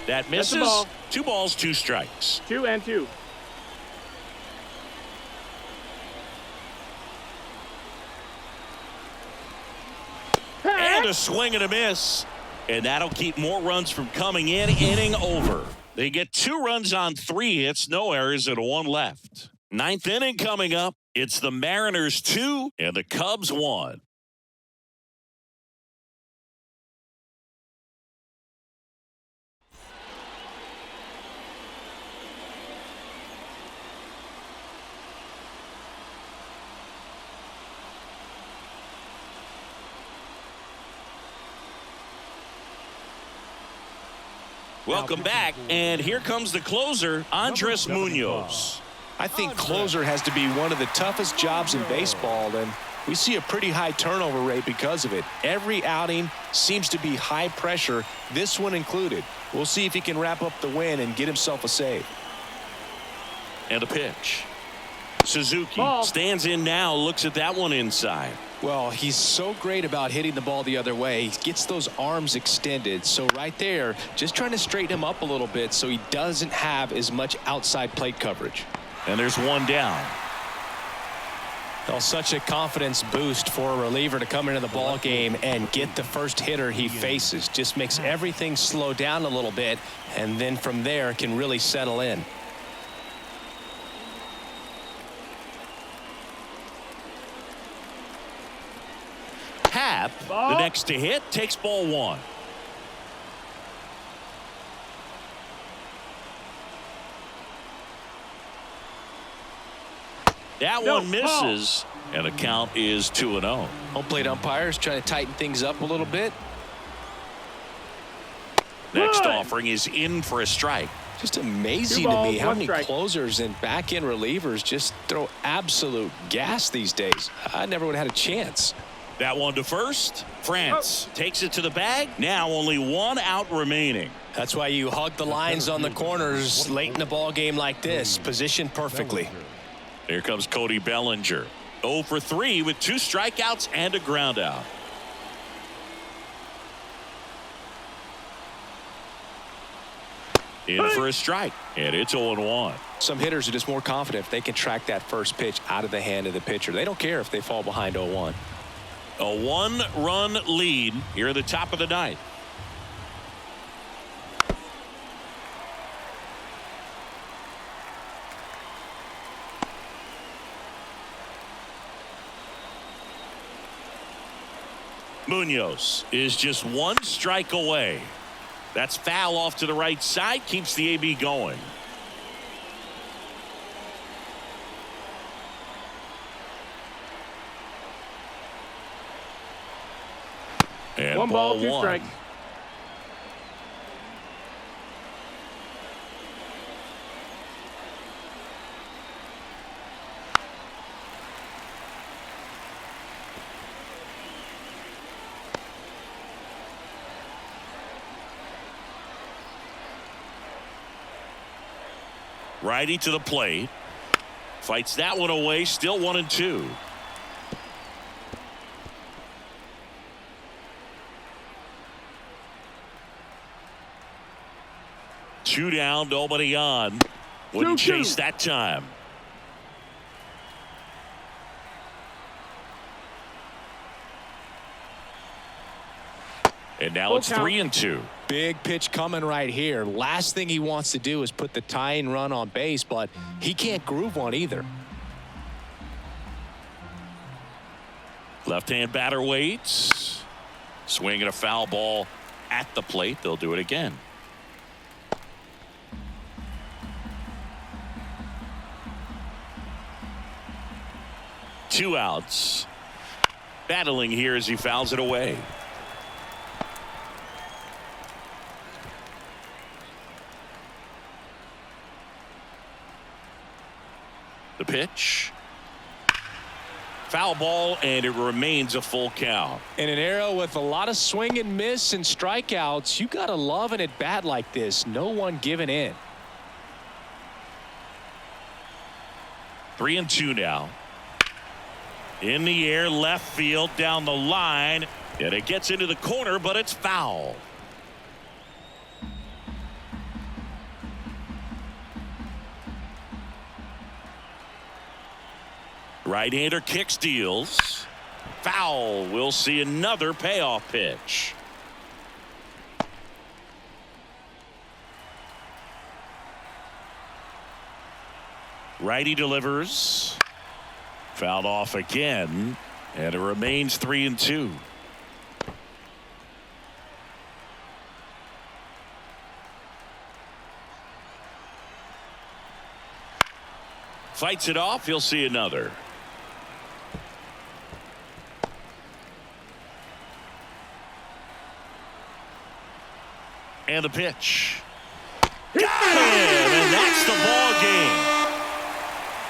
That misses. ball. 2 balls, 2 strikes. 2 and 2. And a swing and a miss. And that'll keep more runs from coming in. Inning over. They get 2 runs on 3 hits, no errors, and 1 left. 9th inning coming up. It's the Mariners 2 and the Cubs 1. Welcome back, and here comes the closer, Andres Munoz. I think closer has to be one of the toughest jobs in baseball, and we see a pretty high turnover rate because of it. Every outing seems to be high pressure, this one included. We'll see if he can wrap up the win and get himself a save. And a pitch. Suzuki Ball. stands in now, looks at that one inside. Well, he's so great about hitting the ball the other way. He gets those arms extended. So right there, just trying to straighten him up a little bit so he doesn't have as much outside plate coverage. And there's 1 down. Well, such a confidence boost for a reliever to come into the ball game and get the first hitter he faces. Just makes everything slow down a little bit, and then from there can really settle in. Happ, the next to hit, takes ball 1. That one misses, and the count is 2-0. Home plate umpires trying to tighten things up a little bit. Next offering is in for a strike. Just amazing to me how many closers and back-end relievers just throw absolute gas these days. I never would have had a chance. That one to first. France takes it to the bag. Now only 1 out remaining. That's why you hug the lines on the corners late in the ball game like this. Positioned perfectly. Here comes Cody Bellinger. 0 for 3 with 2 strikeouts and a ground out. In for a strike, and it's 0-1. Some hitters are just more confident if they can track that first pitch out of the hand of the pitcher. They don't care if they fall behind 0-1. A 1-run lead here at the top of the 9th. Munoz is just 1 strike away. That's foul off to the right side, keeps the AB going. And One ball, two one. strikes. Righty to the plate. Fights that one away. Still 1-2. Two down, nobody on. Wouldn't 2-2. chase that time. And now Full it's count. 3-2. Big pitch coming right here. Last thing he wants to do is put the tying run on base, but he can't groove one either. Left-hand batter waits. Swinging a foul ball at the plate. They'll do it again. Two outs. Battling here as he fouls it away. The pitch. Foul ball, and it remains a full count. In an era with a lot of swing and miss and strikeouts, you got to love an at-bat like this. No one giving in. 3-2 now. In the air, left field, down the line, and it gets into the corner, but it's foul. Right-hander kick steals. Foul. We'll see another payoff pitch. Righty delivers. Fouled off again, and it remains 3-2. Fights it off. He'll see another. And the pitch. Got him, and that's the ball game.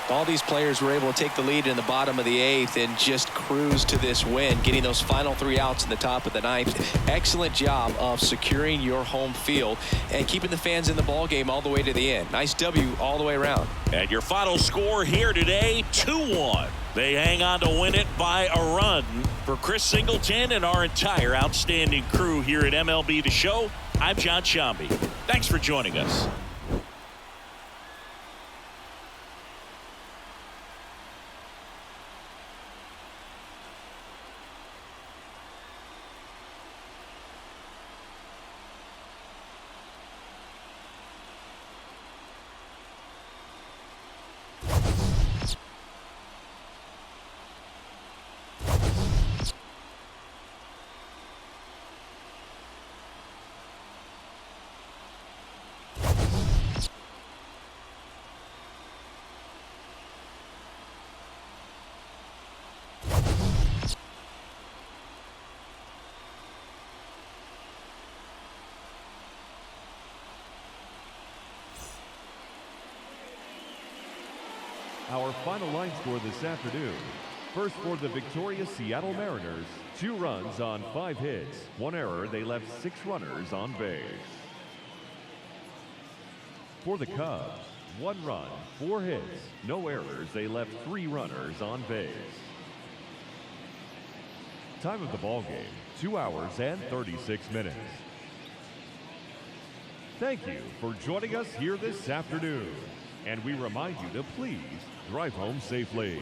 All these players were able to take the lead in the bottom of the 8th and just cruise to this win, getting those final 3 outs in the top of the 9th. Excellent job of securing your home field and keeping the fans in the ball game all the way to the end. Nice W all the way around. And your final score here today, 2-1. They hang on to win it by a run. For Chris Singleton and our entire outstanding crew here at MLB The Show, I'm John Shambi. Thanks for joining us. Our final line score this afternoon. First for the victorious Seattle Mariners, 2 runs on 5 hits. 1 error, they left 6 runners on base. For the Cubs, 1 run, 4 hits, no errors, they left 3 runners on base. Time of the ball game, 2 hours and 36 minutes. Thank you for joining us here this afternoon. And we remind you to please drive home safely.